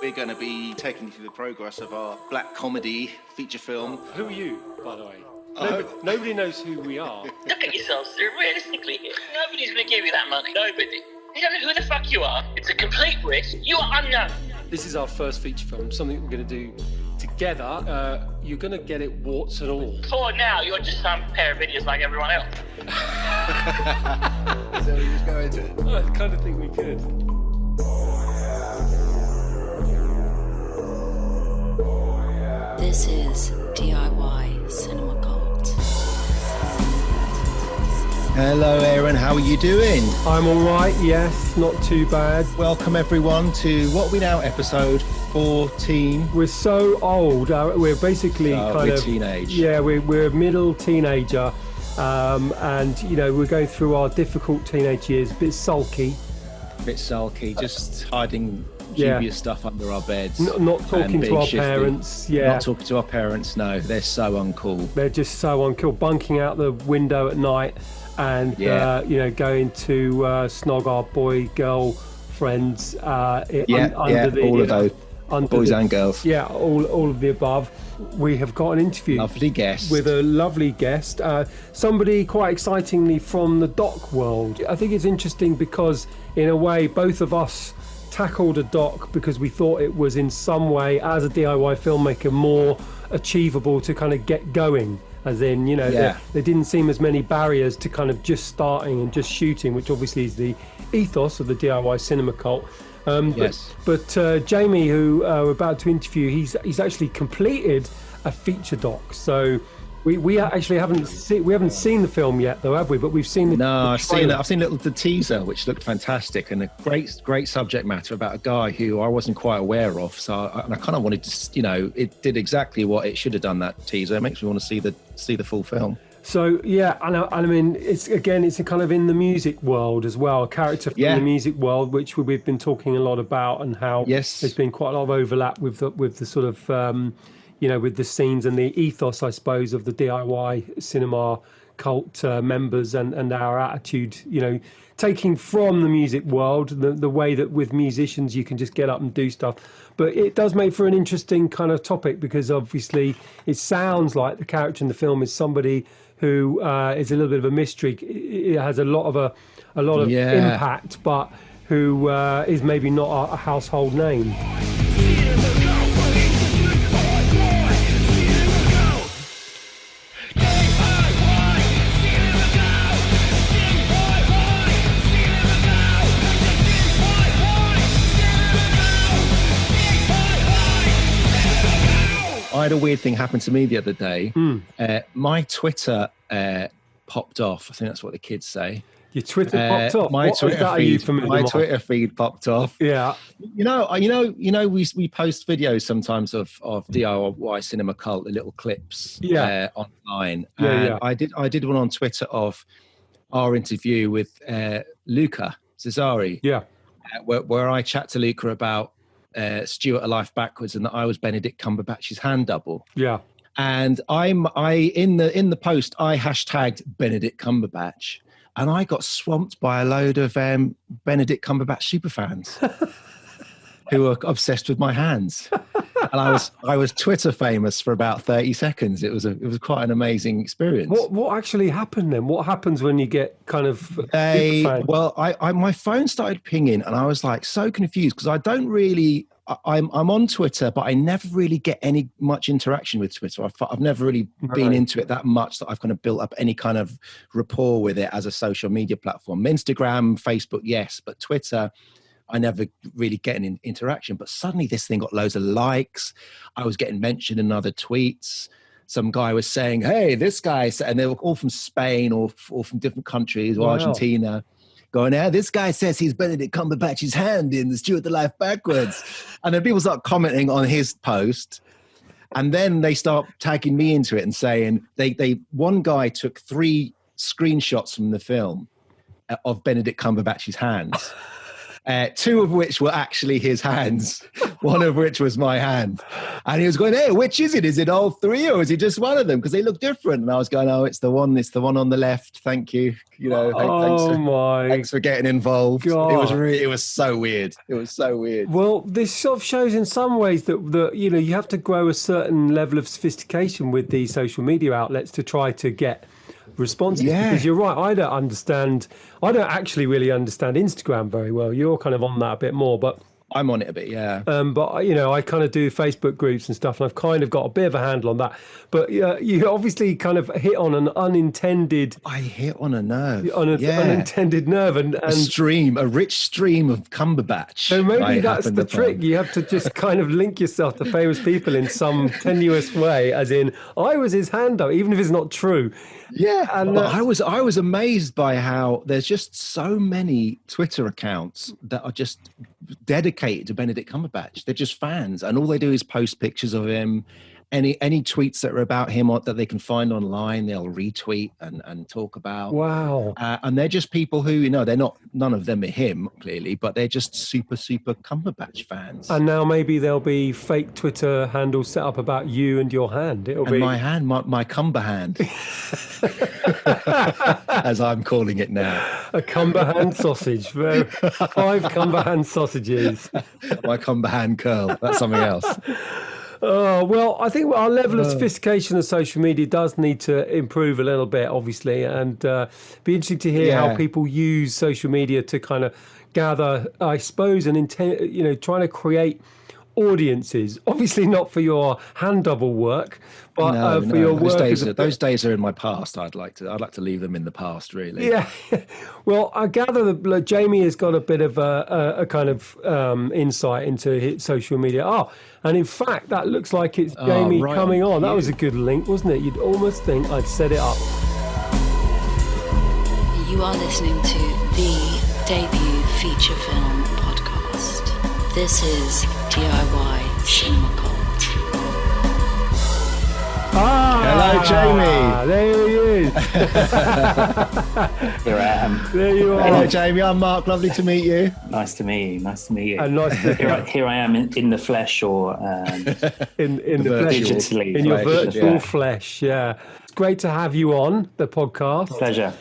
We're going to be taking you through the progress of our black comedy feature film. Who are you, by the way? Nobody knows who we are. Look at yourself, sir. Realistically, nobody's going to give you that money. Nobody. You don't know who the fuck you are. It's a complete risk. You are unknown. This is our first feature film, something we're going to do together. You're going to get it warts and all. For now, you're just some pair of idiots like everyone else. So we just go into it. I kind of think we could. This is DIY Cinema Cult. Hello, Aaron. How are you doing? I'm all right, yes, not too bad. Welcome, everyone, to what we now episode 14. We're so old. We're basically we're teenage. Yeah, we're a middle teenager. And, you know, we're going through our difficult teenage years, a bit sulky, just hiding dubious stuff under our beds. Not talking to our shifty. parents. Yeah. Not talking to our parents, no. They're so uncool. They're just so uncool. Bunking out the window at night and, going to snog our boy-girl friends. All of those. Boys and girls. Yeah, all of the above. We have got an interview. Lovely guest. With a lovely guest. Somebody quite excitingly from the doc world. I think it's interesting because, in a way, both of us tackled a doc because we thought it was in some way, as a DIY filmmaker, more achievable to kind of get going. As in, you know, there didn't seem as many barriers to kind of just starting and just shooting, which obviously is the ethos of the DIY cinema cult. Yes. But Jamie, who we're about to interview, he's actually completed a feature doc. So we actually haven't seen the film yet, though, have we? But we've seen the I've seen it. I've seen the teaser, which looked fantastic, and a great subject matter about a guy who I wasn't quite aware of. So I kind of wanted to, you know, it did exactly what it should have done. That teaser, it makes me want to see the full film. So yeah, and I mean, it's a kind of in the music world as well, a character from the music world, which we've been talking a lot about, and how there's been quite a lot of overlap with the sort of with the scenes and the ethos, I suppose, of the DIY cinema cult members and our attitude, you know, taking from the music world the way that with musicians you can just get up and do stuff. But it does make for an interesting kind of topic because obviously it sounds like the character in the film is somebody who is a little bit of a mystery. It has a lot of impact, but who is maybe not a household name. I had a weird thing happen to me the other day. My Twitter popped off. I think that's what the kids say. Your Twitter popped off. My Twitter feed popped off. Yeah. You know. We post videos sometimes of DIY Cinema Cult, the little clips. Online. I did one on Twitter of our interview with Luca Cesari. Yeah. Where I chat to Luca about Stuart A Life Backwards, and that I was Benedict Cumberbatch's hand double. Yeah. And in the post I hashtagged Benedict Cumberbatch, and I got swamped by a load of Benedict Cumberbatch superfans who were obsessed with my hands. And I was Twitter famous for about 30 seconds. It was quite an amazing experience. What actually happened then? What happens when you get kind of my phone started pinging, and I was like so confused because I don't really. I'm on Twitter, but I never really get much interaction with Twitter. I've never really been into it that much that I've kind of built up any kind of rapport with it as a social media platform. Instagram, Facebook, yes, but Twitter, I never really get an interaction. But suddenly this thing got loads of likes. I was getting mentioned in other tweets. Some guy was saying, hey, this guy, and they were all from Spain or from different countries or Argentina. Going, this guy says he's Benedict Cumberbatch's hand in the Stuart the Life Backwards. And then people start commenting on his post. And then they start tagging me into it and saying, one guy took 3 screenshots from the film of Benedict Cumberbatch's hands. two of which were actually his hands, one of which was my hand. And he was going, hey, which is it? Is it all three or is it just one of them? Because they look different. And I was going, oh, it's the one on the left. Thank you. You know, thanks for getting involved. God. It was so weird. It was so weird. Well, this sort of shows in some ways that you know, you have to grow a certain level of sophistication with these social media outlets to try to get responses. Because you're right, I don't actually really understand Instagram very well. You're kind of on that a bit more, but I'm on it a bit, yeah. But you know, I kind of do Facebook groups and stuff, and I've kind of got a bit of a handle on that. But you obviously kind of hit on an unintended. I hit on a nerve. Unintended nerve, and a rich stream of Cumberbatch. So maybe that's the trick. You have to just kind of link yourself to famous people in some tenuous way, as in I was his hand up, even if it's not true. Yeah, and I was amazed by how there's just so many Twitter accounts that are just dedicated to Benedict Cumberbatch. They're just fans, and all they do is post pictures of him. Any tweets that are about him or that they can find online, they'll retweet and talk about. Wow! And they're just people who, you know, none of them are him clearly, but they're just super Cumberbatch fans. And now maybe there'll be fake Twitter handles set up about you and your hand. It'll be my hand, my Cumber hand, as I'm calling it now. A Cumber hand sausage. 5 Cumber hand sausages. My Cumber hand curl. That's something else. Oh, well, I think our level of sophistication of social media does need to improve a little bit, obviously, and be interesting to hear how people use social media to kind of gather, I suppose, trying to create audiences. Obviously not for your hand double work, but for your work. Those days are in my past. I'd like to leave them in the past, really. Yeah. Well, I gather that Jamie has got a bit of a kind of insight into social media. And in fact, that looks like it's Jamie coming on. That was a good link, wasn't it? You'd almost think I'd set it up. You are listening to the debut feature film podcast. This is DIY Cinema Cult. Hello, Jamie. There he is. Here I am. There you are. Hello, Jamie. I'm Mark. Lovely to meet you. Nice to meet you. And nice to here I am in the flesh, or in the flesh, digitally, in your virtual flesh. Yeah. It's great to have you on the podcast. Pleasure.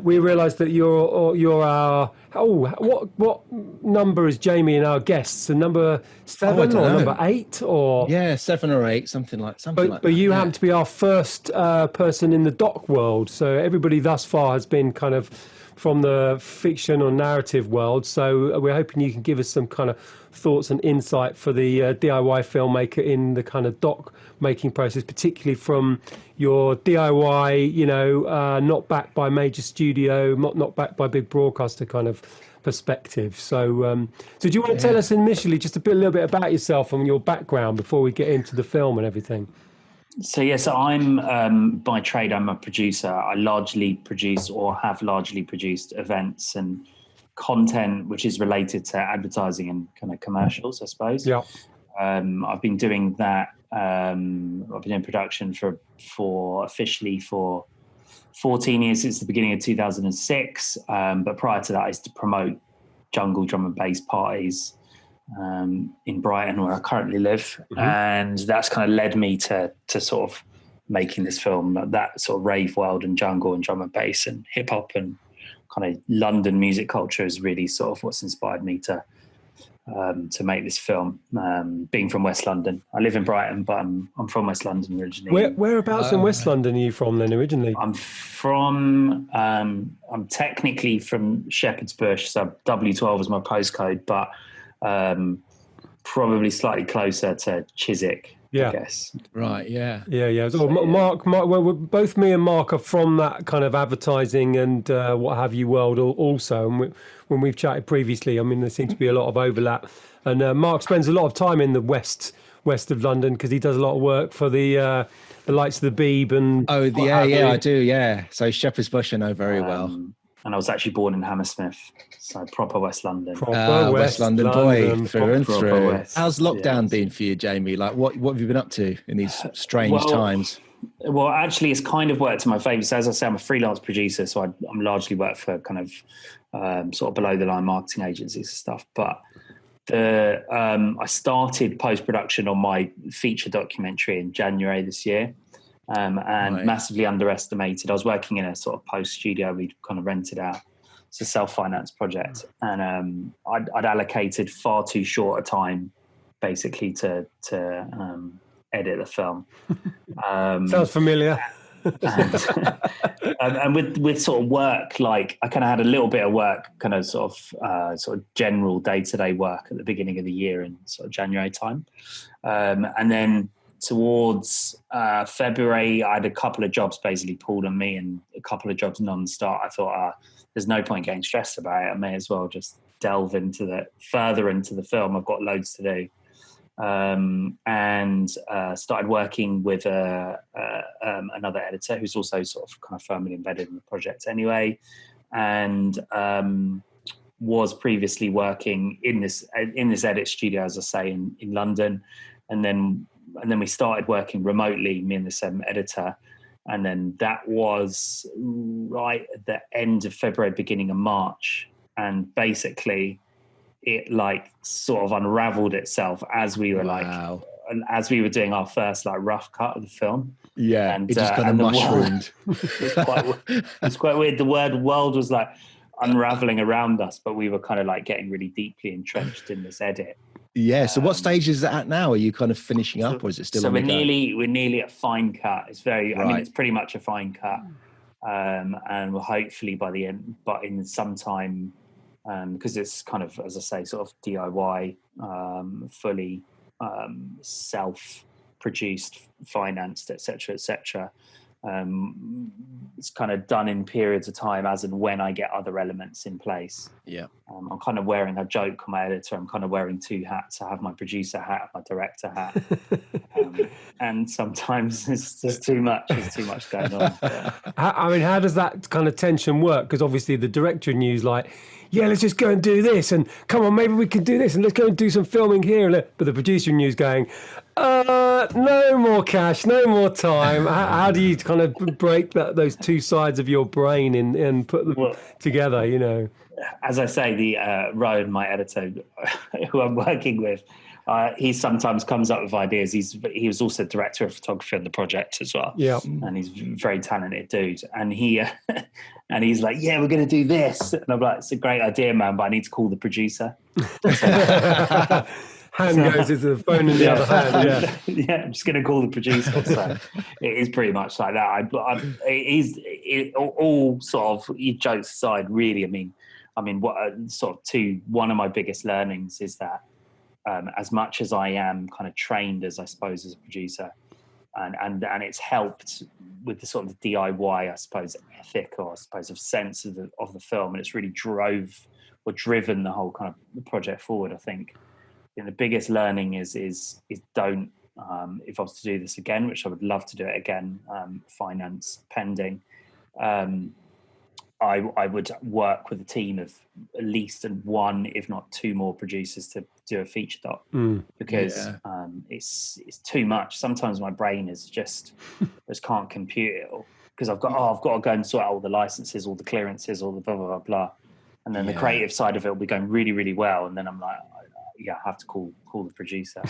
We realised that you're our. What number is Jamie and our guests? The number 7 or number 8 or 7 or 8, something like that. But you happen to be our first person in the doc world. So everybody thus far has been kind of from the fiction or narrative world. So we're hoping you can give us some kind of thoughts and insight for the DIY filmmaker in the kind of doc making process, particularly from your DIY, not backed by major studio, not backed by big broadcaster kind of perspective. So do you want to tell us initially just a little bit about yourself and your background before we get into the film and everything? So I'm by trade, I'm a producer. I largely produce or have largely produced events and content which is related to advertising and kind of commercials, I suppose. Yeah. I've been doing that. I've been in production for officially for 14 years, since the beginning of 2006. But prior to that, I used to promote jungle drum and bass parties in Brighton, where I currently live. Mm-hmm. And that's kind of led me to sort of making this film, that sort of rave world and jungle and drum and bass and hip hop and kind of London music culture is really sort of what's inspired me to make this film. Being from West London, I live in Brighton, but I'm from West London originally. Whereabouts in West London are you from then originally? I'm technically from Shepherd's Bush, so W12 is my postcode, but probably slightly closer to Chiswick. I guess. Right. Yeah. So Mark, well, both me and Mark are from that kind of advertising and what have you world also. And when we've chatted previously, I mean, there seems to be a lot of overlap. And Mark spends a lot of time in the west of London because he does a lot of work for the likes of the Beeb and. I do. Yeah. So Shepherd's Bush I know very well. And I was actually born in Hammersmith, so proper West London. West London boy, through and through. West. How's lockdown been for you, Jamie? Like, what have you been up to in these strange times? Well, actually, it's kind of worked to my favour. So as I say, I'm a freelance producer, so I'm largely work for kind of sort of below the line marketing agencies and stuff. But I started post-production on my feature documentary in January this year, and massively underestimated. I was working in a sort of post studio we'd kind of rented out. It's a self-finance project, and I'd allocated far too short a time basically to edit the film. Sounds familiar. and with sort of work, like I kind of had a little bit of work, kind of sort of general day-to-day work at the beginning of the year in sort of January time, and then towards February I had a couple of jobs basically pulled on me and a couple of jobs non-start. I thought there's no point getting stressed about it. I may as well just delve further into the film. I've got loads to do. And started working with another editor who's also sort of kind of firmly embedded in the project anyway, and was previously working in this edit studio, as I say, in London, and then we started working remotely, me and this editor, and then that was right at the end of February, beginning of March, and basically it like sort of unraveled itself as we were as we were doing our first like rough cut of the film. Yeah, and it just kind of mushroomed. It's quite weird. The world was like unraveling around us, but we were kind of like getting really deeply entrenched in this edit. Yeah. So what stage is it at now? Are you kind of finishing up, or is it still? So we're nearly at fine cut. It's very. Right. I mean, it's pretty much a fine cut, and we'll hopefully by the end, but in some time. Because it's kind of, as I say, sort of DIY, fully self-produced, financed, etc., etc. It's kind of done in periods of time as and when I get other elements in place. Yeah. I'm kind of wearing a joke on my editor. I'm kind of wearing two hats. I have my producer hat, my director hat. And sometimes it's just too much. There's too much going on. Yeah. I mean, how does that kind of tension work? Because obviously the director in you's like, yeah, let's just go and do this. And come on, maybe we can do this. And let's go and do some filming here. But the producer in you's going, no more cash, no more time. How do you kind of break those two sides of your brain and put them together, you know? As I say, the Rowan, my editor, who I'm working with, he sometimes comes up with ideas. He was also director of photography on the project as well. Yeah, and he's a very talented dude. And he's like, "Yeah, we're going to do this." And I'm like, "It's a great idea, man, but I need to call the producer." Hand goes into the phone in the other hand. Yeah, I'm just going to call the producer. So it is pretty much like that. All sort of jokes aside, really. I mean, one of my biggest learnings is that as much as I am kind of trained as I suppose as a producer, and it's helped with the sort of the DIY, I suppose, ethic or I suppose of sense of the film, and it's really driven the whole kind of the project forward. I think the biggest learning is don't if I was to do this again, which I would love to do it again, finance pending. I would work with a team of at least one, if not two more producers to do a feature doc, because it's too much. Sometimes my brain is just can't compute it all, because I've got to go and sort out all the licenses, all the clearances, all the blah blah blah blah, and then the creative side of it will be going really really well, and then I'm like, I have to call the producer.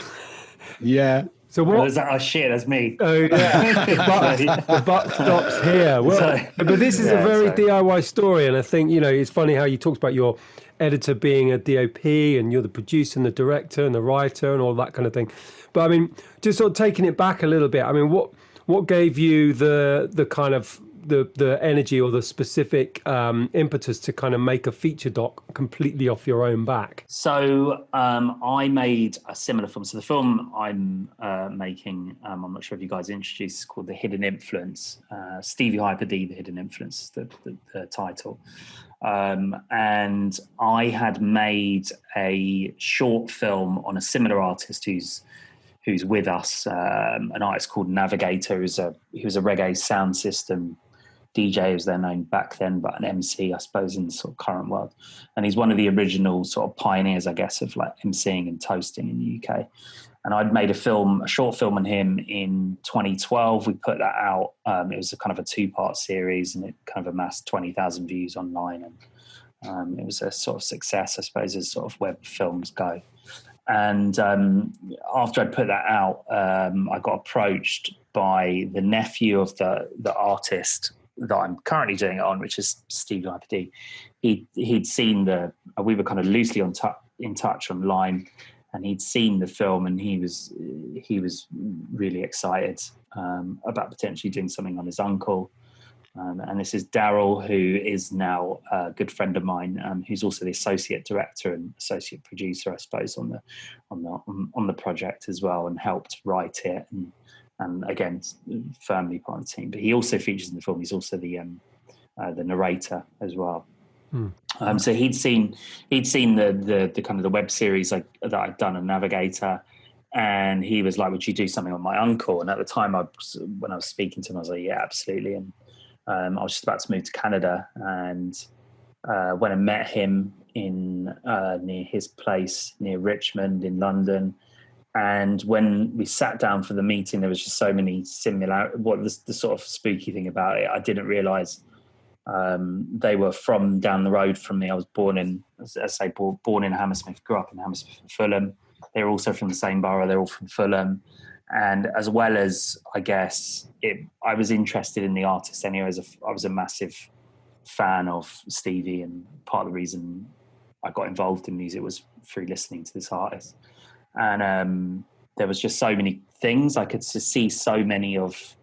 Yeah. So what? Shit, that's me. Oh yeah, the buck stops here. Well, but this is a very DIY story, and I think it's funny how you talked about your editor being a DOP, and you're the producer and the director and the writer and all that kind of thing. But I mean, just sort of taking it back a little bit. I mean, what gave you the kind of the energy or the specific impetus to kind of make a feature doc completely off your own back? So I made a similar film. So the film I'm making, I'm not sure if you guys introduced, it's called The Hidden Influence. Stevie Hyper D, The Hidden Influence is the title. And I had made a short film on a similar artist who's with us, an artist called Navigator. He was a reggae sound system DJ, as they're known back then, but an MC, I suppose, in the sort of current world. And he's one of the original sort of pioneers, I guess, of like MCing and toasting in the UK. And I'd made a short film on him in 2012. We put that out. It was a kind of a 2-part series, and it kind of amassed 20,000 views online. It was a sort of success, I suppose, as sort of web films go. And after I'd put that out, I got approached by the nephew of the artist that I'm currently doing it on, which is Stevie IPD. He'd seen we were kind of loosely in touch online, and he'd seen the film, and he was really excited about potentially doing something on his uncle. And this is Daryl, who is now a good friend of mine, who's also the associate director and associate producer, I suppose, on the project as well, and helped write it, and again, firmly part of the team. But he also features in the film. He's also the narrator as well. So he'd seen the kind of the web series that I'd done on Navigator, and he was like, "Would you do something on my uncle?" And at the time, when I was speaking to him, I was like, "Yeah, absolutely." And I was just about to move to Canada, and when I met him in near his place near Richmond in London, and when we sat down for the meeting, there was just so many similarities. What the sort of spooky thing about it, I didn't realise they were from down the road from me. I was born in Hammersmith, grew up in Hammersmith and Fulham. They were also from the same borough. They're all from Fulham. And as well as, I guess, I was interested in the artist anyway. I was a massive fan of Stevie, and part of the reason I got involved in music was through listening to this artist. And there was just so many things. I could see so many of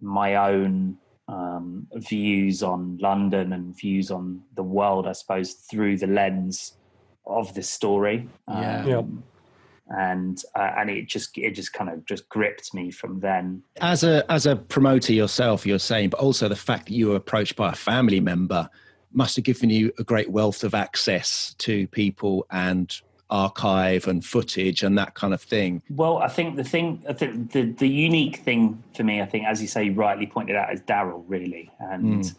my own views on London and views on the world, I suppose, through the lens of this story. And it just kind of just gripped me from then. As a promoter yourself, you're saying, but also the fact that you were approached by a family member must have given you a great wealth of access to people and archive and footage and that kind of thing. Well, I think the unique thing for me, I think, as you say, rightly pointed out, is Daryl, really. And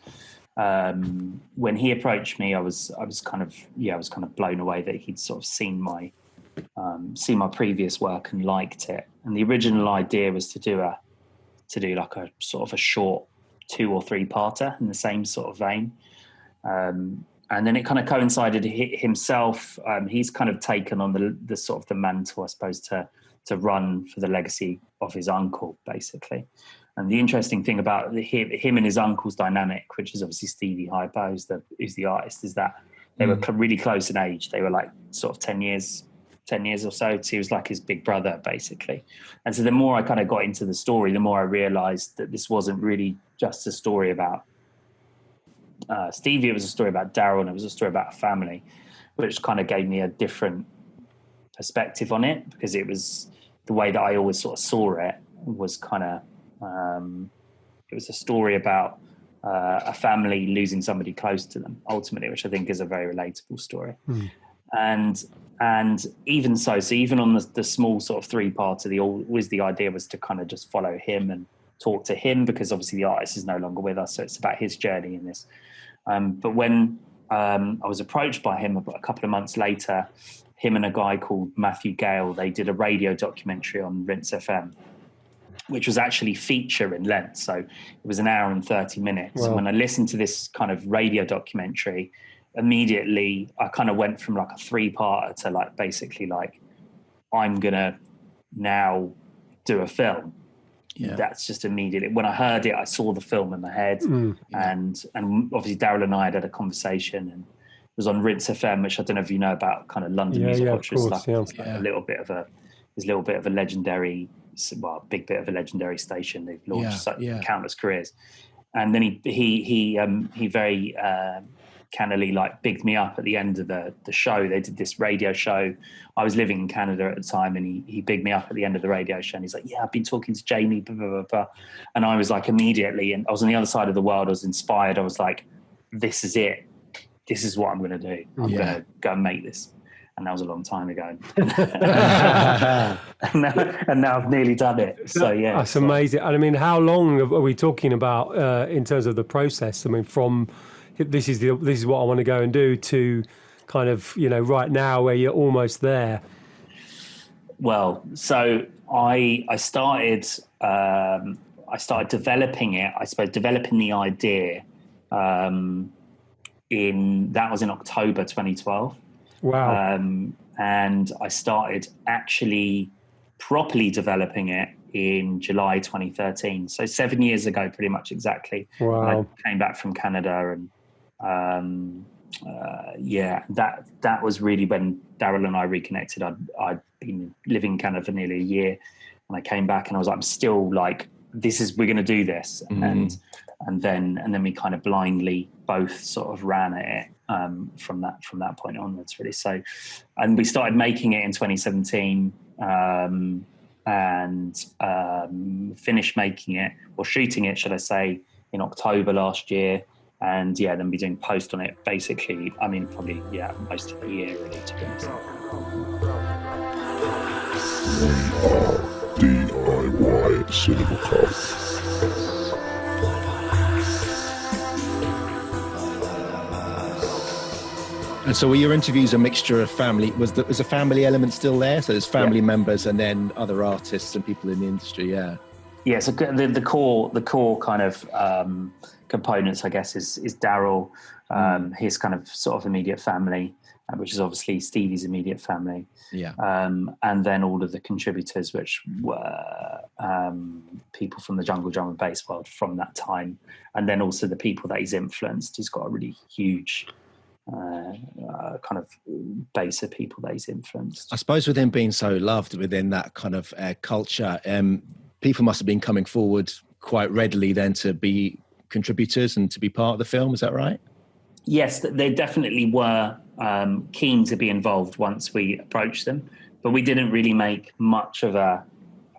when he approached me, I was kind of blown away that he'd sort of seen my previous work and liked it. And the original idea was to do like a sort of a short 2 or 3 parter in the same sort of vein. And then it kind of coincided himself. He's kind of taken on the sort of the mantle, I suppose, to run for the legacy of his uncle, basically. And the interesting thing about him and his uncle's dynamic, which is obviously Stevie Hyper, who's the artist, is that they were really close in age. They were like sort of 10 years or so. So he was like his big brother, basically. And so the more I kind of got into the story, the more I realized that this wasn't really just a story about Stevie. It was a story about Daryl, and it was a story about a family, which kind of gave me a different perspective on it, because it was the way that I always sort of saw it was kind of, it was a story about a family losing somebody close to them, ultimately, which I think is a very relatable story. And even so even on the small sort of 3-parter, the idea was to kind of just follow him and talk to him, because obviously the artist is no longer with us, so it's about his journey in this. But when I was approached by him a couple of months later, him and a guy called Matthew Gale, they did a radio documentary on Rinse FM, which was actually feature in length. So it was 1 hour and 30 minutes. Wow. And when I listened to this kind of radio documentary, immediately I kind of went from like a 3-parter to like basically like, I'm gonna now do a film. Yeah. That's just immediately when I heard it, I saw the film in my head. And obviously Daryl and I had a conversation, and it was on Rinse FM, which I don't know if you know about, kind of London music culture. It's like a little bit of a legendary, well, big bit of a legendary station. They've launched countless careers. And then he very cannily like bigged me up at the end of the show. They did this radio show. I was living in Canada at the time, and he bigged me up at the end of the radio show, and he's like, "Yeah, I've been talking to Jamie, blah, blah, blah, blah." And I was like, immediately, and I was on the other side of the world, I was inspired. I was like, this is it. This is what I'm going to do. I'm going to go and make this. And that was a long time ago. and now I've nearly done it. So yeah, that's amazing. And I mean, how long are we talking about in terms of the process? I mean, from this is what I want to go and do to kind of, right now where you're almost there. Well, so I started developing it. I suppose developing the idea that was in October 2012. Wow. And I started actually properly developing it in July 2013. So 7 years ago, pretty much exactly. Wow. And I came back from Canada, and that was really when Daryl and I reconnected. I'd been living in Canada for nearly a year, and I came back and I was like, I'm still like, we're going to do this. And then we kind of blindly both sort of ran at it from that point onwards, really. So, and we started making it in 2017 and finished making it, or shooting it, should I say, in October last year. And then be doing post on it basically, I mean, probably, most of the year, really, to be honest. DIY Cinema Club. And so were your interviews a mixture of family? Was the family element still there? So there's family members and then other artists and people in the industry, Yeah, so the core kind of components, I guess, is Daryl, his kind of sort of immediate family, which is obviously Stevie's immediate family. Yeah. And then all of the contributors, which were people from the jungle drum and bass world from that time. And then also the people that he's influenced. He's got a really huge kind of base of people that he's influenced. I suppose with him being so loved within that kind of culture, people must have been coming forward quite readily then to be contributors and to be part of the film. Is that right? Yes, they definitely were keen to be involved once we approached them, but we didn't really make much of a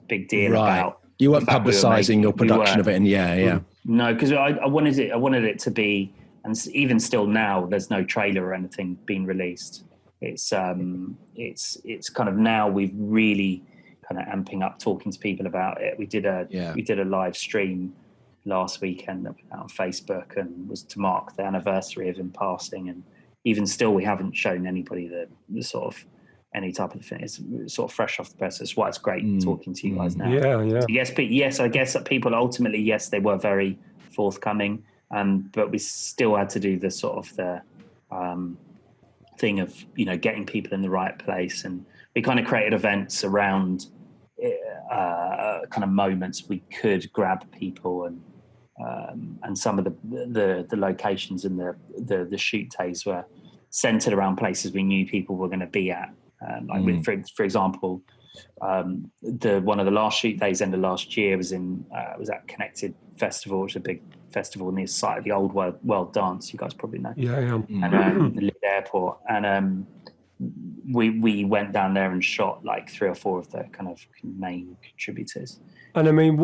big deal about. You weren't publicising your production of it, and No, because I wanted it to be, and even still now, there's no trailer or anything being released. It's kind of now we've really kind of amping up, talking to people about it. We did a live stream last weekend that went out on Facebook and was to mark the anniversary of him passing. And even still, we haven't shown anybody the sort of any type of thing. It's sort of fresh off the press. That's why it's great talking to you guys now. Yeah. So yes, I guess that people ultimately, yes, they were very forthcoming, but we still had to do the sort of the thing of getting people in the right place, and we kind of created events around kind of moments we could grab people, and some of the locations and the shoot days were centered around places we knew people were going to be at. For example, one of the last shoot days end of last year was at Connected Festival, which is a big festival near the site of the old World Dance. You guys probably know. Yeah. And the Airport, and we went down there and shot like 3 or 4 of the kind of main contributors. And I mean,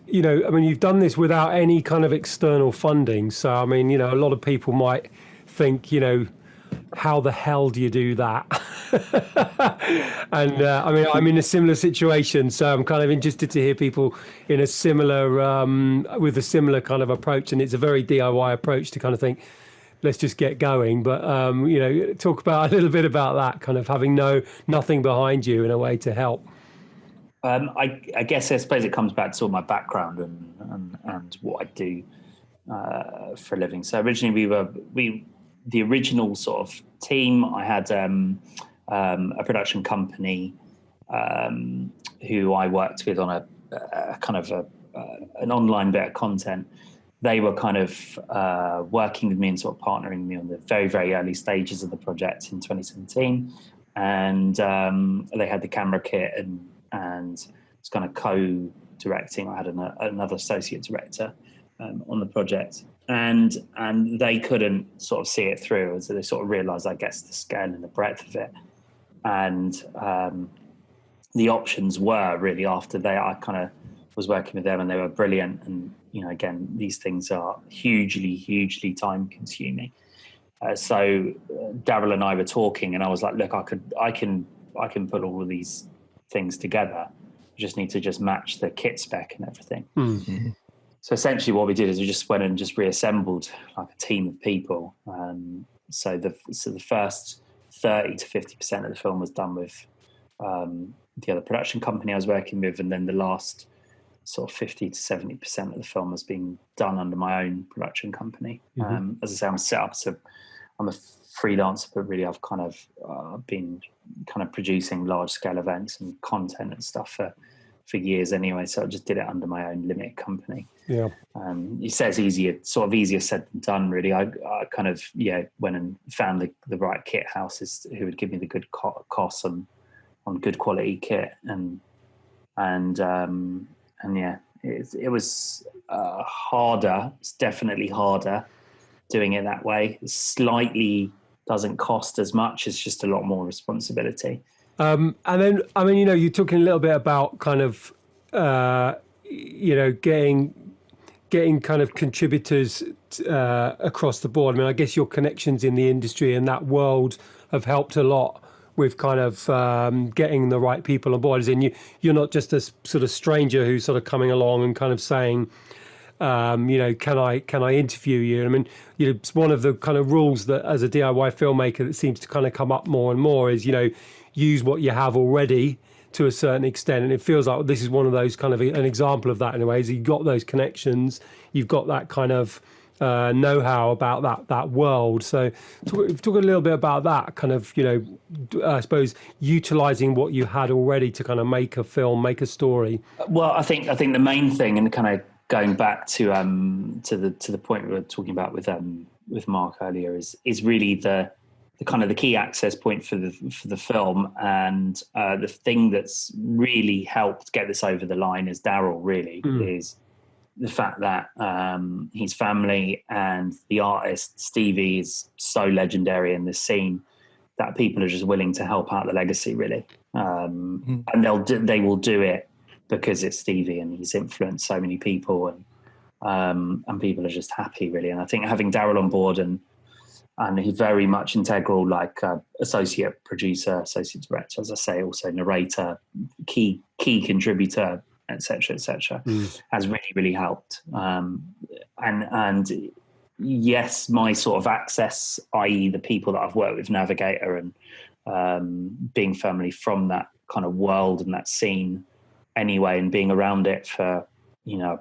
you've done this without any kind of external funding. So, I mean, a lot of people might think, how the hell do you do that? And I'm in a similar situation. So I'm kind of interested to hear people in a similar, with a similar kind of approach. And it's a very DIY approach to kind of think, let's just get going. But, talk about a little bit about that, kind of having nothing behind you in a way to help. I guess I suppose it comes back to all my background and what I do for a living. So originally the original sort of team, I had a production company who I worked with on a kind of an online bit of content. They were kind of working with me and sort of partnering with me on the very, very early stages of the project in 2017. And they had the camera kit and was kind of co-directing. I had another associate director on the project, and they couldn't sort of see it through. So they sort of realised, I guess, the scale and the breadth of it. And the options were really after I kind of was working with them, and they were brilliant. And again, these things are hugely, hugely time consuming. So Daryl and I were talking, and I was like, look, I can put all of these things together. You just need to match the kit spec and everything. Mm-hmm. So essentially what we did is we just went and just reassembled like a team of people. So the first 30 to 50% of the film was done with the other production company I was working with, and then the last sort of 50 to 70% of the film has been done under my own production company. As I say, I'm set up, so I'm a freelancer, but really I've kind of been kind of producing large scale events and content and stuff for years anyway. So I just did it under my own limited company. Yeah. You say it's easier said than done, really. I kind of, went and found the right kit houses who would give me the good costs on good quality kit. And yeah, it was harder. It's definitely harder doing it that way. It slightly doesn't cost as much. It's just a lot more responsibility. And then, I mean, you're talking a little bit about kind of, getting kind of contributors across the board. I mean, I guess your connections in the industry and that world have helped a lot with kind of getting the right people on board. As in, you're not just a sort of stranger who's sort of coming along and kind of saying, can I interview you? I mean, it's one of the kind of rules that as a DIY filmmaker that seems to kind of come up more and more is, use what you have already to a certain extent. And it feels like this is one of those kind of an example of that in a way, is you've got those connections, you've got that kind of know-how about that world. So talk a little bit about that kind of, I suppose, utilising what you had already to kind of make a film, make a story. Well, I think the main thing, and kind of going back to the point we were talking about with Mark earlier, is really the kind of the key access point for the film, and the thing that's really helped get this over the line is Daryl. Really, is the fact that his family and the artist Stevie is so legendary in this scene that people are just willing to help out the legacy, really, and they will do it because it's Stevie and he's influenced so many people, and people are just happy, really. And I think having Daryl on board and he's very much integral, like associate producer, associate director, as I say, also narrator, key contributor, etc., has really, really helped. And yes, my sort of access, i.e. the people that I've worked with, Navigator, and being firmly from that kind of world and that scene anyway, and being around it for,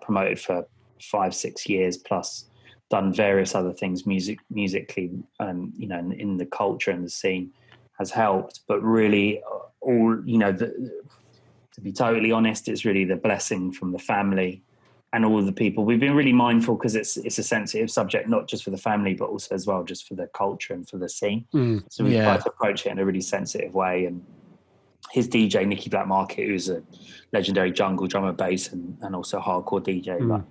promoted for 5-6 years plus, done various other things musically, in the culture and the scene, has helped. But really, to be totally honest, it's really the blessing from the family and all of the people. We've been really mindful because it's a sensitive subject, not just for the family, but also as well just for the culture and for the scene. So we've tried to approach it in a really sensitive way. And his DJ, Nicky Black Market, who's a legendary jungle drum and bass and also hardcore DJ, but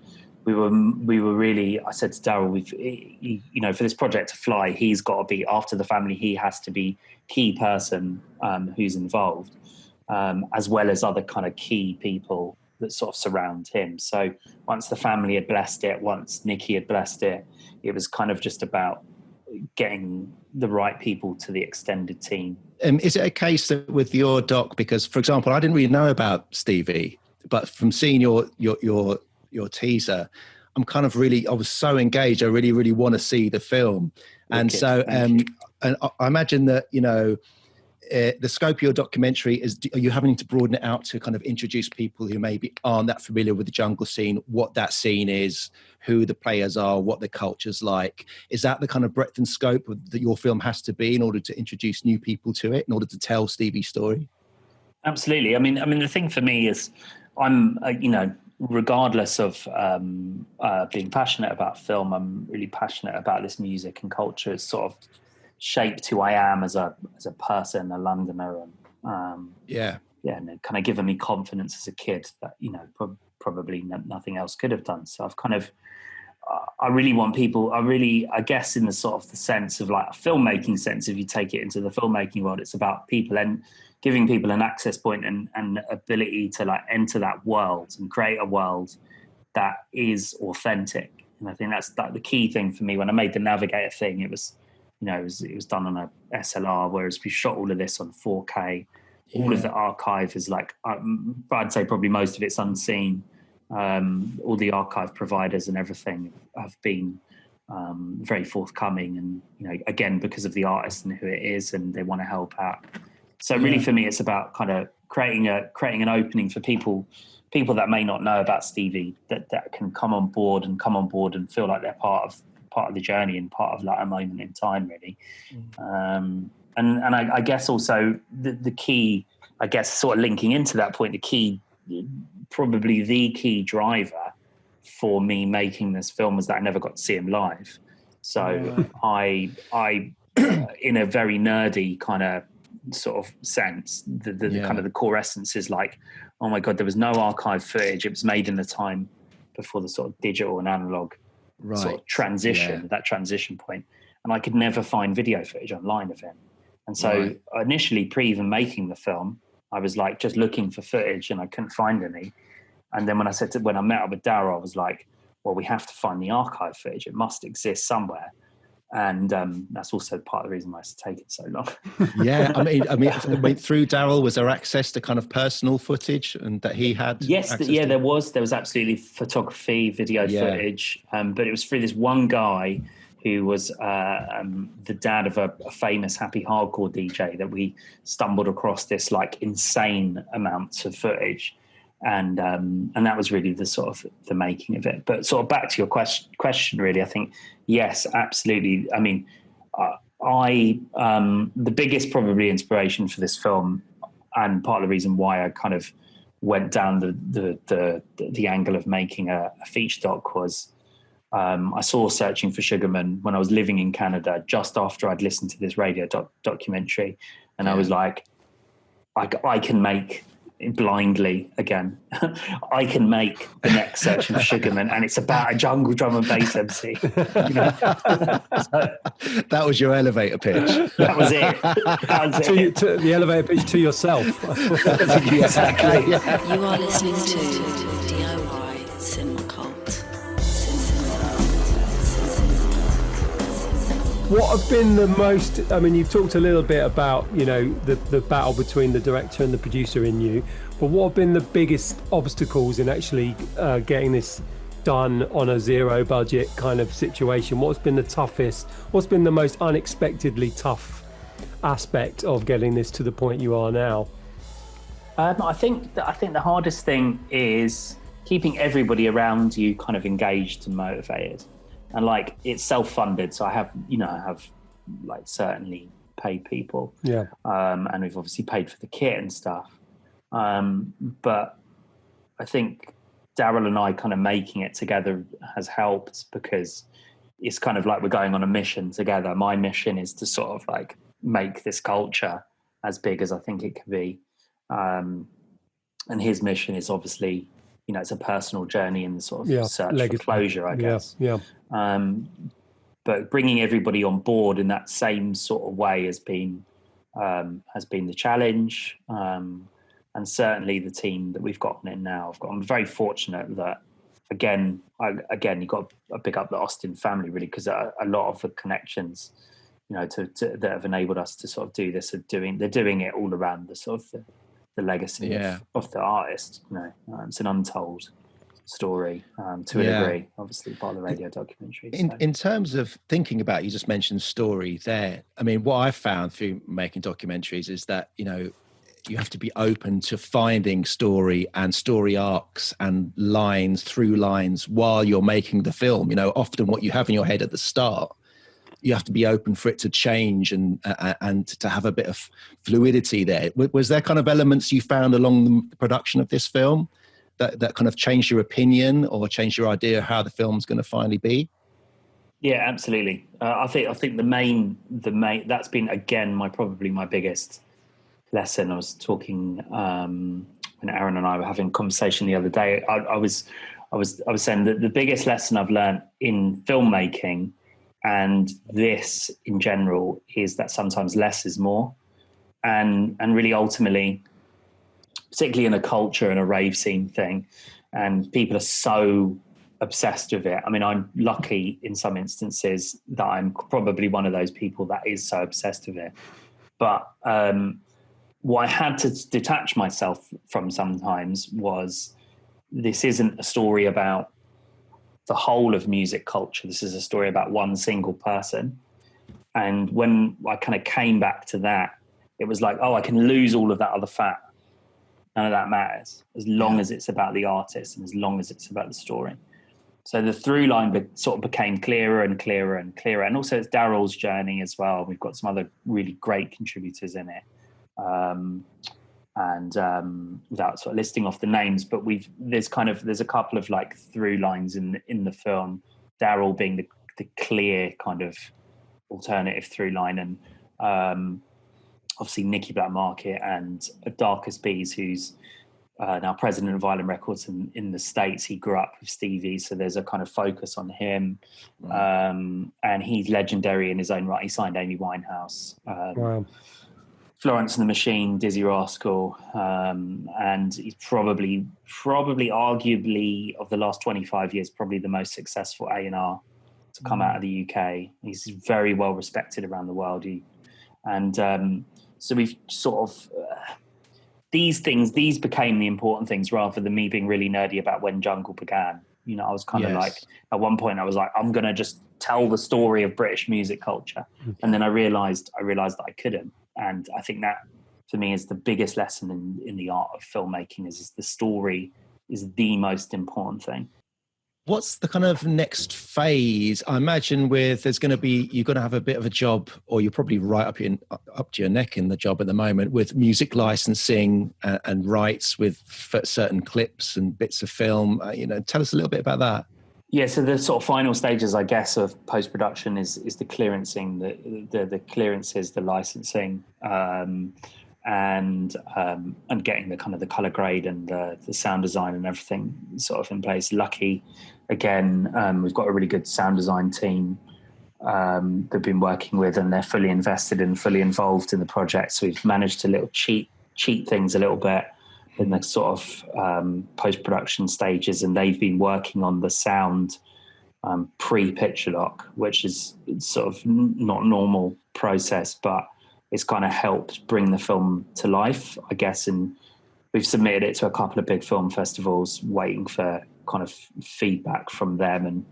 we were really, I said to Daryl, for this project to fly, he's got to be, after the family, he has to be key person who's involved, as well as other kind of key people that sort of surround him. So once the family had blessed it, once Nicky had blessed it, it was kind of just about getting the right people to the extended team. Is it a case that with your doc, because, for example, I didn't really know about Stevie, but from seeing your teaser, I'm kind of I was so engaged. I really, really want to see the film. And so, and I imagine that, the scope of your documentary is, are you having to broaden it out to kind of introduce people who maybe aren't that familiar with the jungle scene, what that scene is, who the players are, what the culture's like? Is that the kind of breadth and scope that your film has to be in order to introduce new people to it, in order to tell Stevie's story? Absolutely. I mean, the thing for me is I'm, regardless of being passionate about film, I'm really passionate about this music and culture. It's sort of shaped who I am as a person, a Londoner, and and it kind of given me confidence as a kid that probably nothing else could have done. So I've kind of I really want people. I guess in the sort of the sense of like a filmmaking sense, if you take it into the filmmaking world, it's about people and giving people an access point and ability to like enter that world and create a world that is authentic. And I think that's like the key thing for me. When I made the Navigator thing, it was, it was done on a SLR, whereas we shot all of this on 4K. Yeah. All of the archive is like, I'd say probably most of it's unseen. All the archive providers and everything have been very forthcoming, and again, because of the artist and who it is, and they want to help out. So really, for me, it's about kind of creating an opening for people that may not know about Stevie, that can come on board and feel like they're part of the journey and part of like a moment in time, really. And I guess also the key, I guess, sort of linking into that point, probably the key driver for me making this film was that I never got to see him live. So I in a very nerdy kind of sort of sense, the kind of the core essence is like, oh my God, there was no archive footage. It was made in the time before the sort of digital and analog sort of transition, that transition point. And I could never find video footage online of him. And so initially, pre even making the film, I was like just looking for footage and I couldn't find any. And then when I met up with Darryl, I was like, well, we have to find the archive footage. It must exist somewhere. And that's also part of the reason why it's taken so long. I mean, through Darryl, was there access to kind of personal footage and that he had? Yes, there was absolutely photography, video footage, but it was through this one guy who was the dad of a famous happy hardcore DJ that we stumbled across this like insane amounts of footage. And that was really the sort of the making of it. But sort of back to your question, really, I think, yes, absolutely. I mean, the biggest probably inspiration for this film, and part of the reason why I kind of went down the angle of making a feature doc was I saw Searching for Sugarman when I was living in Canada just after I'd listened to this radio documentary, and I was like, I can make blindly again. I can make the next Searching for Sugarman, and it's about a jungle drum and bass MC. That was your elevator pitch. That was it. The elevator pitch to yourself. Exactly. You are listening to DIY Cinema Cult. What have been the most, I mean, you've talked a little bit about, the battle between the director and the producer in you, but what have been the biggest obstacles in actually getting this done on a zero budget kind of situation? What's been the toughest, what's been the most unexpectedly tough aspect of getting this to the point you are now? I think the hardest thing is keeping everybody around you kind of engaged and motivated. And like, it's self-funded, so I have like certainly paid people, and we've obviously paid for the kit and stuff. But I think Darryl and I kind of making it together has helped, because it's kind of like we're going on a mission together. My mission is to sort of like make this culture as big as I think it could be, and his mission is obviously, it's a personal journey in the sort of search for closure, I guess. But bringing everybody on board in that same sort of way has been the challenge. And certainly the team that we've gotten in now, I'm very fortunate that, again, you've got to pick up the Austin family, really, because a lot of the connections, that have enabled us to sort of do this, they're doing it all around the sort of the legacy of the artist. It's an untold story to a degree, obviously, part of the radio documentary. In terms of thinking about, you just mentioned story there. I mean, what I've found through making documentaries is that, you have to be open to finding story and story arcs and through lines while you're making the film. Often what you have in your head at the start, you have to be open for it to change and to have a bit of fluidity there. Was there kind of elements you found along the production of this film that kind of changed your opinion or changed your idea of how the film's going to finally be? Yeah, absolutely. I think the main that's been, again, probably my biggest lesson. I was talking when Aaron and I were having a conversation the other day. I was saying that the biggest lesson I've learned in filmmaking, and this in general, is that sometimes less is more, and really ultimately, particularly in a culture and a rave scene thing, and people are so obsessed with it. I mean, I'm lucky in some instances that I'm probably one of those people that is so obsessed with it. But what I had to detach myself from sometimes was, this isn't a story about the whole of music culture. This is a story about one single person. And when I kind of came back to that, it was like, oh, I can lose all of that other fat none of that matters as long as it's about the artist and as long as it's about the story. So the through line sort of became clearer and clearer and clearer. And also it's Daryl's journey as well. We've got some other really great contributors in it. Without sort of listing off the names, but there's a couple of like through lines in the film. Daryl being the clear kind of alternative through line, and obviously Nicky Blackmarket and Darkest Bees, who's now president of Island Records in the States. He grew up with Stevie, so there's a kind of focus on him. And he's legendary in his own right. He signed Amy Winehouse, wow. Florence and the Machine, Dizzy Rascal, and he's probably arguably of the last 25 years, probably the most successful A&R to come out of the UK. He's very well respected around the world. So we've sort of... these became the important things rather than me being really nerdy about when jungle began. You know, I was kind of like, at one point I was like, I'm going to just tell the story of British music culture. Okay. And then I realized that I couldn't. And I think that for me is the biggest lesson in the art of filmmaking is the story is the most important thing. What's the kind of next phase? I imagine you're going to have a bit of a job, or you're probably right up to your neck in the job at the moment with music licensing and rights with certain clips and bits of film. Tell us a little bit about that. Yeah, so the sort of final stages, I guess, of post-production is the clearancing, the clearances, the licensing, and getting the kind of the color grade and the sound design and everything sort of in place. Lucky, again, we've got a really good sound design team they've been working with, and they're fully invested and fully involved in the project. So we've managed to cheat things a little bit in the sort of post-production stages, and they've been working on the sound pre-picture lock, which is sort of not normal process, but it's kind of helped bring the film to life, I guess. And we've submitted it to a couple of big film festivals, waiting for kind of feedback from them, and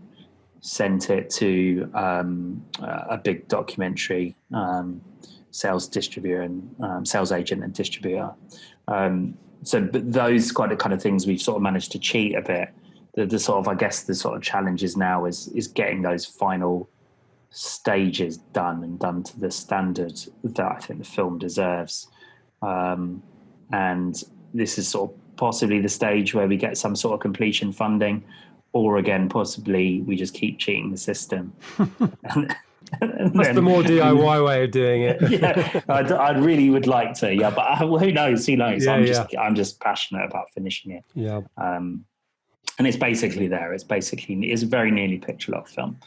sent it to a big documentary sales distributor and sales agent and distributor. But those kind of things we've sort of managed to cheat a bit. The sort of, I guess, the sort of challenges now is getting those final stages done and done to the standard that I think the film deserves. And this is sort of possibly the stage where we get some sort of completion funding, or again, possibly we just keep cheating the system. That's the more DIY way of doing it. Yeah, I really would like to. Yeah, but who knows? Yeah, I'm just passionate about finishing it. Yeah. And it's basically there. It's a very nearly picture lock film.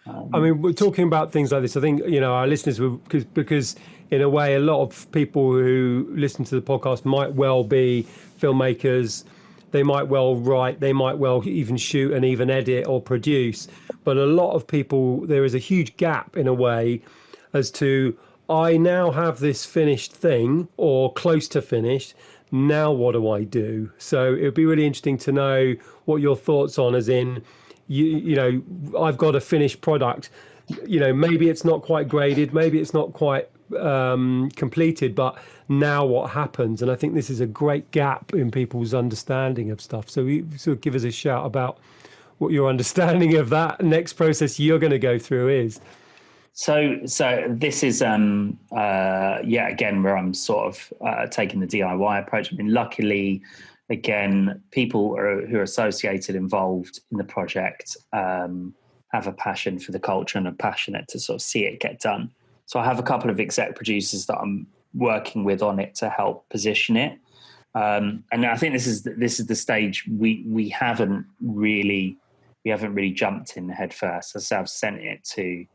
I mean, we're talking about things like this. I think our listeners will, because in a way, a lot of people who listen to the podcast might well be filmmakers. They might well write, they might well even shoot and even edit or produce. But a lot of people, there is a huge gap in a way as to, I now have this finished thing or close to finished. Now what do I do? So it would be really interesting to know what your thoughts on, as in, I've got a finished product. Maybe it's not quite graded, maybe it's not quite completed, but now what happens? And I think this is a great gap in people's understanding of stuff. So give us a shout about what your understanding of that next process you're going to go through is. So this is again where I'm sort of taking the DIY approach. I mean, luckily, again, people who are associated, involved in the project, have a passion for the culture and are passionate to sort of see it get done. So I have a couple of exec producers that I'm working with on it to help position it. And I think this is the stage we haven't really jumped in head first. As I've sent it to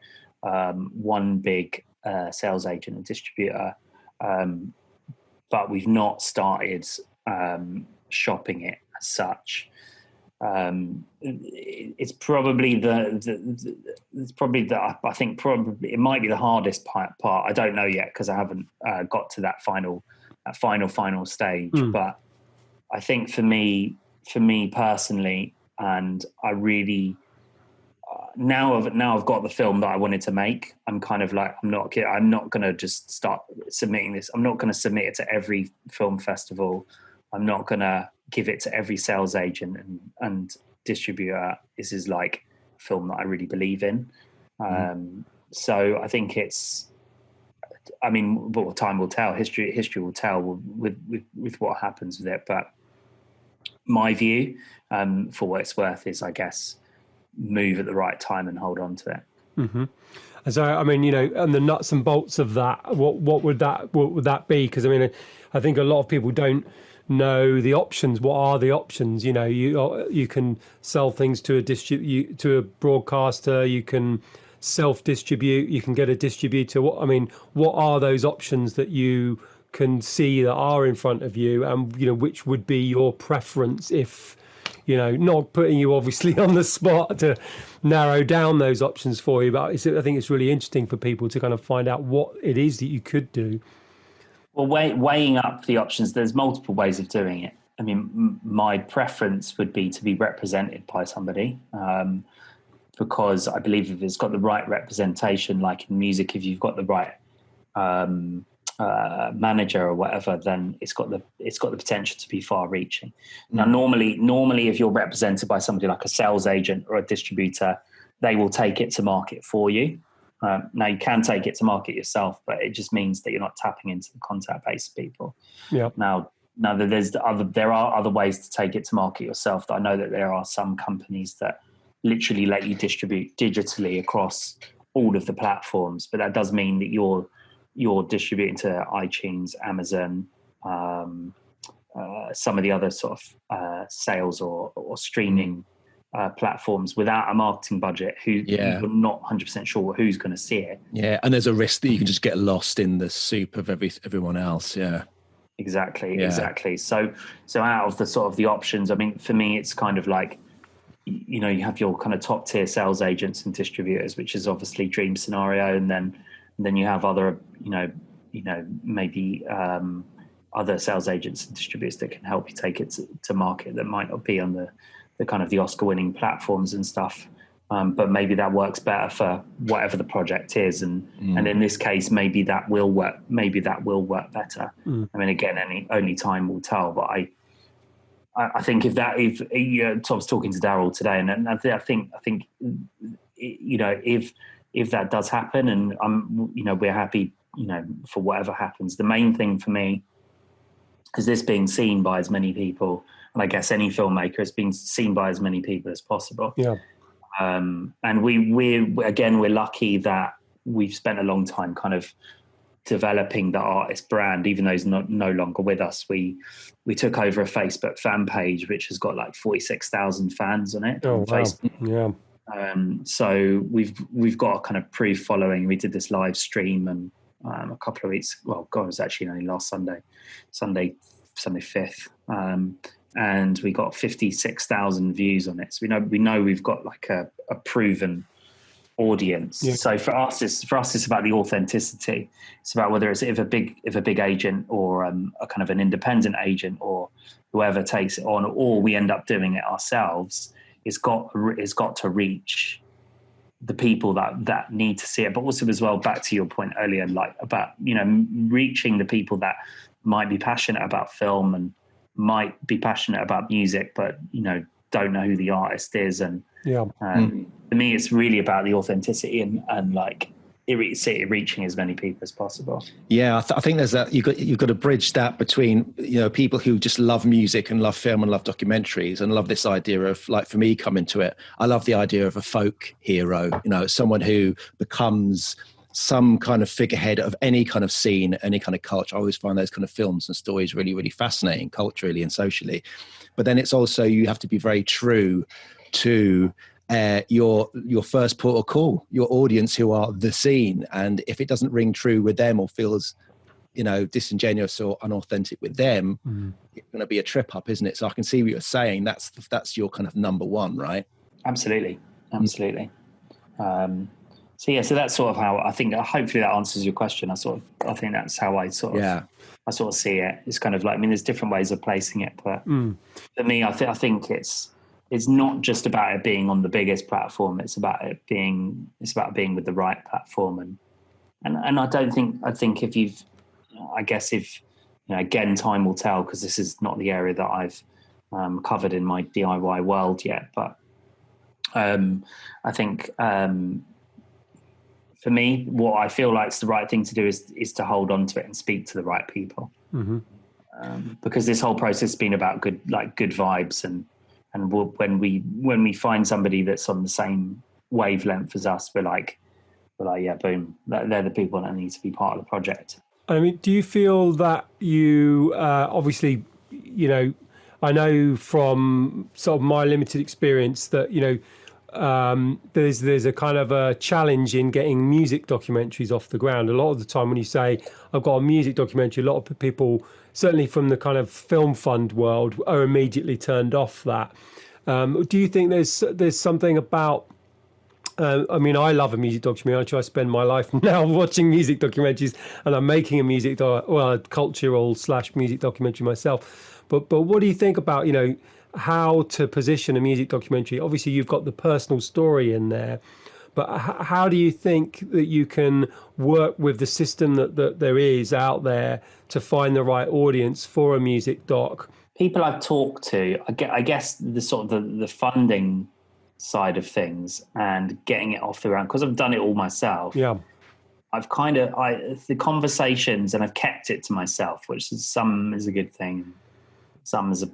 one big sales agent and distributor, but we've not started shopping it as such. It's probably I think probably it might be the hardest part. I don't know yet because I haven't got to that final stage. But I think for me personally, and I really now I've got the film that I wanted to make. I'm kind of like, I'm not going to just start submitting this. I'm not going to submit it to every film festival. I'm not going to give it to every sales agent and distributor. This is like a film that I really believe in. So I think well, time will tell. History will tell with what happens with it. But my view, for what it's worth, is I guess move at the right time and hold on to it. Mm-hmm. So and the nuts and bolts of that, what would that be? Because I think a lot of people don't know the options. What are the options? You can sell things to a broadcaster. You can self-distribute. You can get a distributor. What are those options that you can see that are in front of you, and which would be your preference? If not putting you obviously on the spot to narrow down those options for you, but I think it's really interesting for people to kind of find out what it is that you could do. Well, weighing up the options, there's multiple ways of doing it. My preference would be to be represented by somebody, because I believe if it's got the right representation, like in music, if you've got the right manager or whatever, then it's got the potential to be far-reaching. Now, normally, if you're represented by somebody like a sales agent or a distributor, they will take it to market for you. Now, you can take it to market yourself, but it just means that you're not tapping into the contact base of people. Yeah. Now there are other ways to take it to market yourself. I know that there are some companies that literally let you distribute digitally across all of the platforms, but that does mean that you're distributing to iTunes, Amazon, some of the other sort of sales or streaming platforms without a marketing budget, you're not 100% sure who's going to see it. Yeah, and there's a risk that you can just get lost in the soup of everyone else. Yeah, exactly. So out of the sort of the options, for me, it's kind of like, you have your kind of top tier sales agents and distributors, which is obviously dream scenario, and then you have other, maybe other sales agents and distributors that can help you take it to market that might not be on the kind of the Oscar-winning platforms and stuff, but maybe that works better for whatever the project is, and in this case, maybe that will work. Maybe that will work better. Again, only time will tell. But I think if Tom's talking to Daryl today, and I think if that does happen, and we're happy, for whatever happens. The main thing for me is this being seen by as many people, and I guess any filmmaker is being seen by as many people as possible. Yeah. And we're lucky that we've spent a long time kind of developing the artist brand, even though he's no longer with us. We took over a Facebook fan page, which has got like 46,000 fans on it. Oh, on wow. Facebook. Yeah. So we've got a kind of pre-following. We did this live stream and a couple of weeks. Well, God, it was actually only last Sunday 5th, and we got 56,000 views on it. So we know we've got like a proven audience. Yeah. So for us, it's about the authenticity. It's about whether it's if a big agent or a kind of an independent agent or whoever takes it on, or we end up doing it ourselves. It's got to reach the people that need to see it, but also as well, back to your point earlier, like about reaching the people that might be passionate about film and might be passionate about music, but don't know who the artist is. And for me, it's really about the authenticity and like reaching as many people as possible. Yeah, I think there's that. You've got to bridge that between people who just love music and love film and love documentaries and love this idea of, like, for me coming to it, I love the idea of a folk hero. Someone who becomes some kind of figurehead of any kind of scene, any kind of culture. I always find those kind of films and stories really, really fascinating culturally and socially. But then it's also, you have to be very true to your first port of call, your audience who are the scene. And if it doesn't ring true with them or feels, disingenuous or unauthentic with them, it's going to be a trip up, isn't it? So I can see what you're saying. That's your kind of number one, right? Absolutely. So that's sort of how I think, hopefully that answers your question. I think that's how I sort of see it. It's kind of like, there's different ways of placing it, but for me, I think it's not just about it being on the biggest platform. It's about being with the right platform. And I think if again, time will tell, because this is not the area that I've covered in my DIY world yet. But I think for me, what I feel like is the right thing to do is to hold on to it and speak to the right people. Mm-hmm. Because this whole process has been about good vibes, and when we find somebody that's on the same wavelength as us, we're like, yeah, boom, they're the people that need to be part of the project. I mean, do you feel that you obviously, I know from sort of my limited experience that, there's a kind of a challenge in getting music documentaries off the ground. A lot of the time when you say, I've got a music documentary, a lot of people, certainly from the kind of film fund world, are immediately turned off that. Do you think there's something about, I mean, I love a music documentary. I try to spend my life now watching music documentaries, and I'm making a cultural / music documentary myself. But what do you think about, how to position a music documentary? Obviously, you've got the personal story in there, but how do you think that you can work with the system that there is out there to find the right audience for a music doc? People I've talked to, I guess the sort of the funding side of things and getting it off the ground, because I've done it all myself. Yeah, I've the conversations, and I've kept it to myself, which is some is a good thing, some is a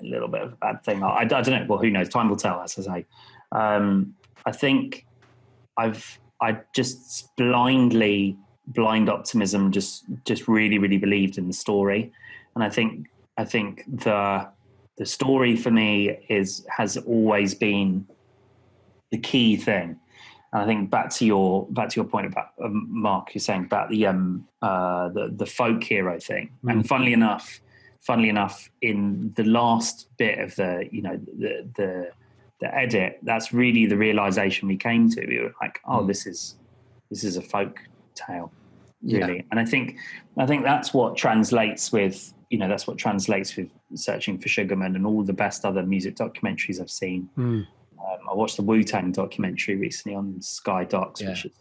little bit of a bad thing. I don't know. Well, who knows? Time will tell, as I say. I think I just blind optimism, just really, really believed in the story, and I think the story for me has always been the key thing. And I think back to your point about Mark, you're saying about the folk hero thing. Mm. And funnily enough, in the last bit of the edit, that's really the realization we came to. We were like, this is a folk tale, really. Yeah. And I think that's what translates with. That's what translates with Searching for Sugarman and all the best other music documentaries I've seen. Mm. I watched the Wu-Tang documentary recently on Sky Docs, which is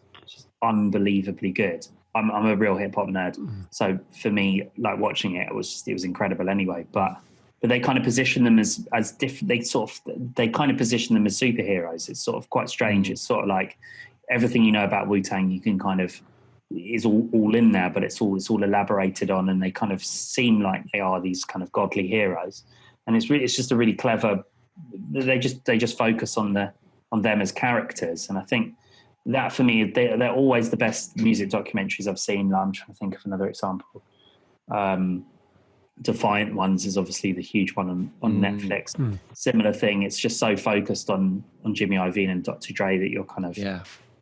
unbelievably good. I'm a real hip hop nerd, so for me, like watching it was incredible anyway. But they kind of position them as different. They kind of position them as superheroes. It's sort of quite strange. It's sort of like everything you know about Wu-Tang, you can kind of is all in there, but it's all elaborated on, and they kind of seem like they are these kind of godly heroes. And it's just a really clever. They just focus on them as characters, and I think that for me they're always the best music documentaries I've seen. I'm trying to think of another example. Defiant Ones is obviously the huge one on Netflix. Similar thing. It's just so focused on Jimmy Iovine and Dr. Dre that you're kind of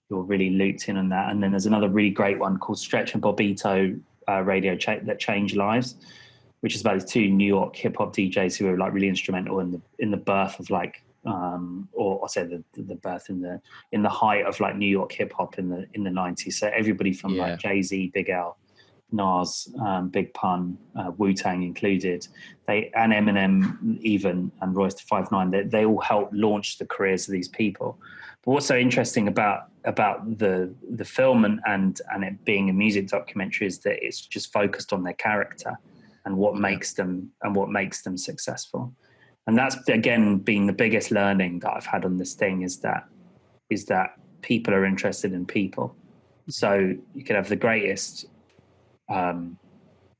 you're really looped in on that. And then there's another really great one called Stretch and Bobbito Radio that Changed Lives, which is about these two New York hip hop DJs who were like really instrumental in the birth of like, or I'll say the birth in the height of like New York hip hop in the 90s. So everybody from like Jay-Z, Big L, Nas, Big Pun, Wu-Tang included, and Eminem even, and Royce da 5'9", they all helped launch the careers of these people. But what's so interesting about the film and it being a music documentary is that it's just focused on their character and what makes them successful. And that's again been the biggest learning that I've had on this thing is that people are interested in people. So you could have the greatest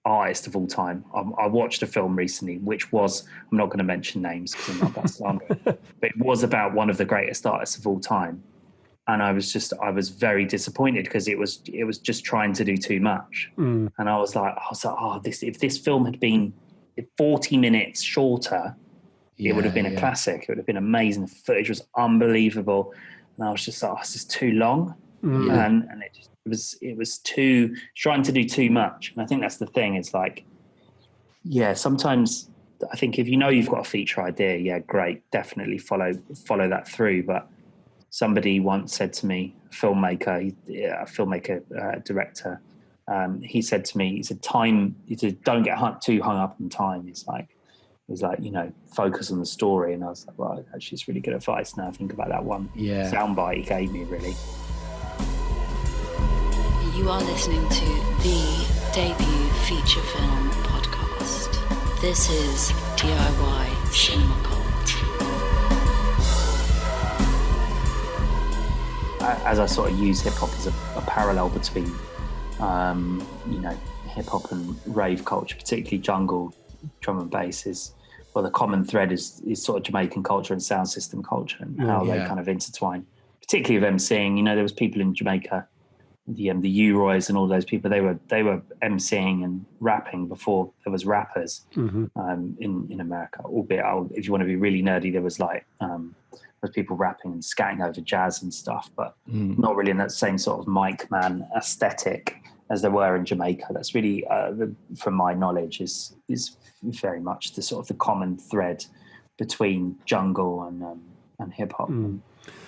artist of all time. I watched a film recently, which was, I'm not going to mention names because I'm not that slanderous, but it was about one of the greatest artists of all time. And I was very disappointed because it was just trying to do too much. And I was like, if this film had been 40 minutes shorter, it would have been a classic. It would have been amazing. The footage was unbelievable. And I was just like, this is too long. And it was too, trying to do too much. And I think that's the thing. It's like, sometimes I think if you've got a feature idea, great, definitely follow that through. But somebody once said to me, a filmmaker, director, he said to me, don't get too hung up on time. It's like, focus on the story. And I was like, well, actually, it's really good advice. Now I think about that one soundbite he gave me, really. You are listening to the debut feature film This is DIY Cinema Cult. As I sort of use hip hop as a parallel between, hip hop and rave culture, particularly jungle drum and bass, the common thread is sort of Jamaican culture and sound system culture and how they kind of intertwine, particularly with MCing. There was people in Jamaica, the U-Roys and all those people, they were MCing and rapping before there was rappers in America, albeit if you want to be really nerdy, there was people rapping and scatting over jazz and stuff, but not really in that same sort of mic man aesthetic as there were in Jamaica. That's really, from my knowledge, is very much the sort of the common thread between jungle and hip hop.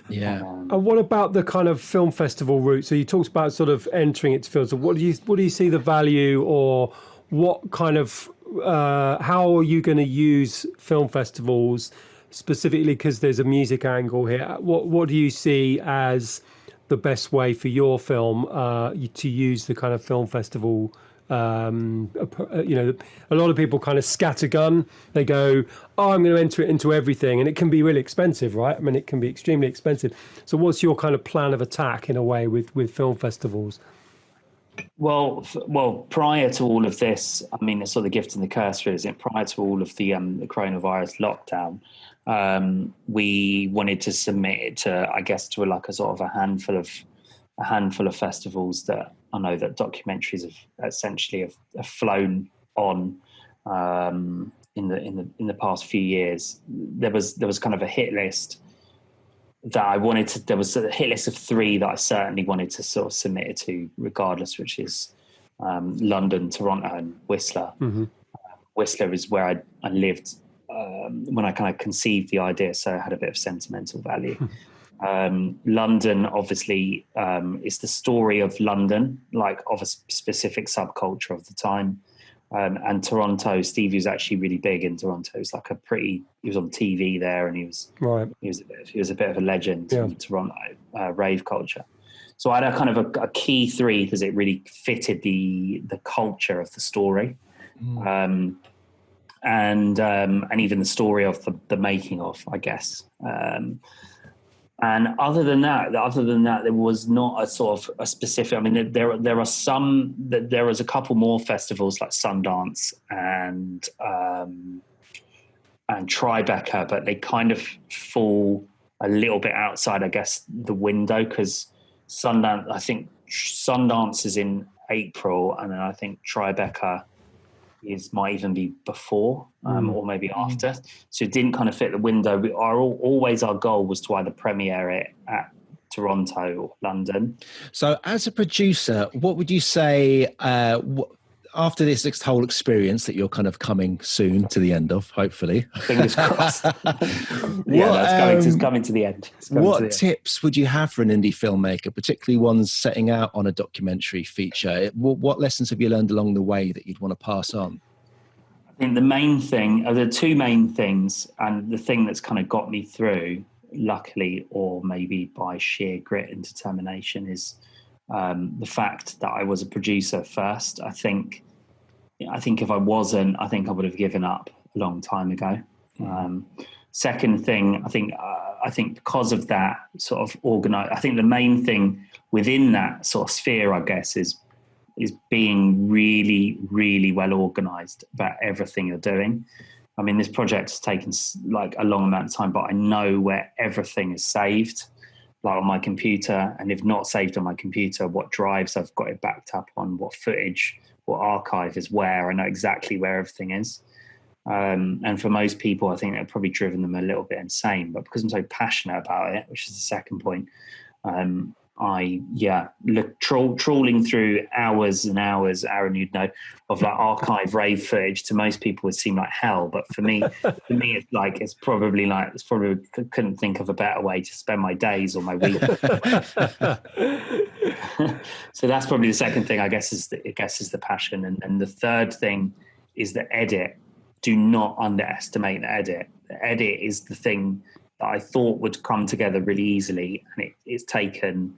Yeah. And what about the kind of film festival route? So you talked about sort of entering its field. So what do you see the value, or what kind of how are you going to use film festivals specifically, because there's a music angle here? What do you see as the best way for your film to use the kind of film festival? A lot of people kind of scattergun. They go, I'm going to enter it into everything, and it can be really expensive, right? I mean, it can be extremely expensive. So what's your kind of plan of attack in a way with film festivals? Well, prior to all of this, I mean, it's sort of the gift and the curse, really, isn't it? Prior to all of the coronavirus lockdown, we wanted to submit it to a handful of festivals that I know that documentaries have essentially flown on in the past few years. There was kind of a hit list that I wanted to. There was a hit list of 3 that I certainly wanted to sort of submit it to, regardless, which is London, Toronto, and Whistler. Whistler is where I lived when I kind of conceived the idea, so it had a bit of sentimental value. London, obviously, is the story of London, like of a specific subculture of the time. And Toronto, Stevie was actually really big in Toronto. He was he was on TV there, and he was a bit of a legend in Toronto rave culture. So I had a kind of a key 3 because it really fitted the culture of the story. And even the story of the making of, I guess. And other than that, there was not a sort of a specific. I mean, there was a couple more festivals like Sundance and Tribeca, but they kind of fall a little bit outside, I guess, the window, because Sundance is in April, and then I think Tribeca might even be before or maybe after. So it didn't kind of fit the window. Our goal was to either premiere it at Toronto or London. So as a producer, what would you say after this whole experience that you're kind of coming soon to the end of, hopefully? Fingers crossed. It's coming to the end. What tips would you have for an indie filmmaker, particularly ones setting out on a documentary feature? What lessons have you learned along the way that you'd want to pass on? I think the main thing, the 2 main things, and the thing that's kind of got me through, luckily, or maybe by sheer grit and determination, is the fact that I was a producer first. I think if I wasn't, I think I would have given up a long time ago. Second thing, I think because of that sort of organized, I think the main thing within that sort of sphere, I guess, is being really, really well organized about everything you're doing. I mean, this project has taken like a long amount of time, but I know where everything is saved, like on my computer, and if not saved on my computer, what drives I've got it backed up on, what footage, what archive is where. I know exactly where everything is. And for most people, I think that probably driven them a little bit insane. But because I'm so passionate about it, which is the second point, trawling through hours and hours, Aaron, you'd know, of like archive rave footage to most people would seem like hell. But for me, it's probably couldn't think of a better way to spend my days or my week. So that's probably the second thing, I guess, is the passion. And the third thing is the edit. Do not underestimate the edit. The edit is the thing that I thought would come together really easily, and it's taken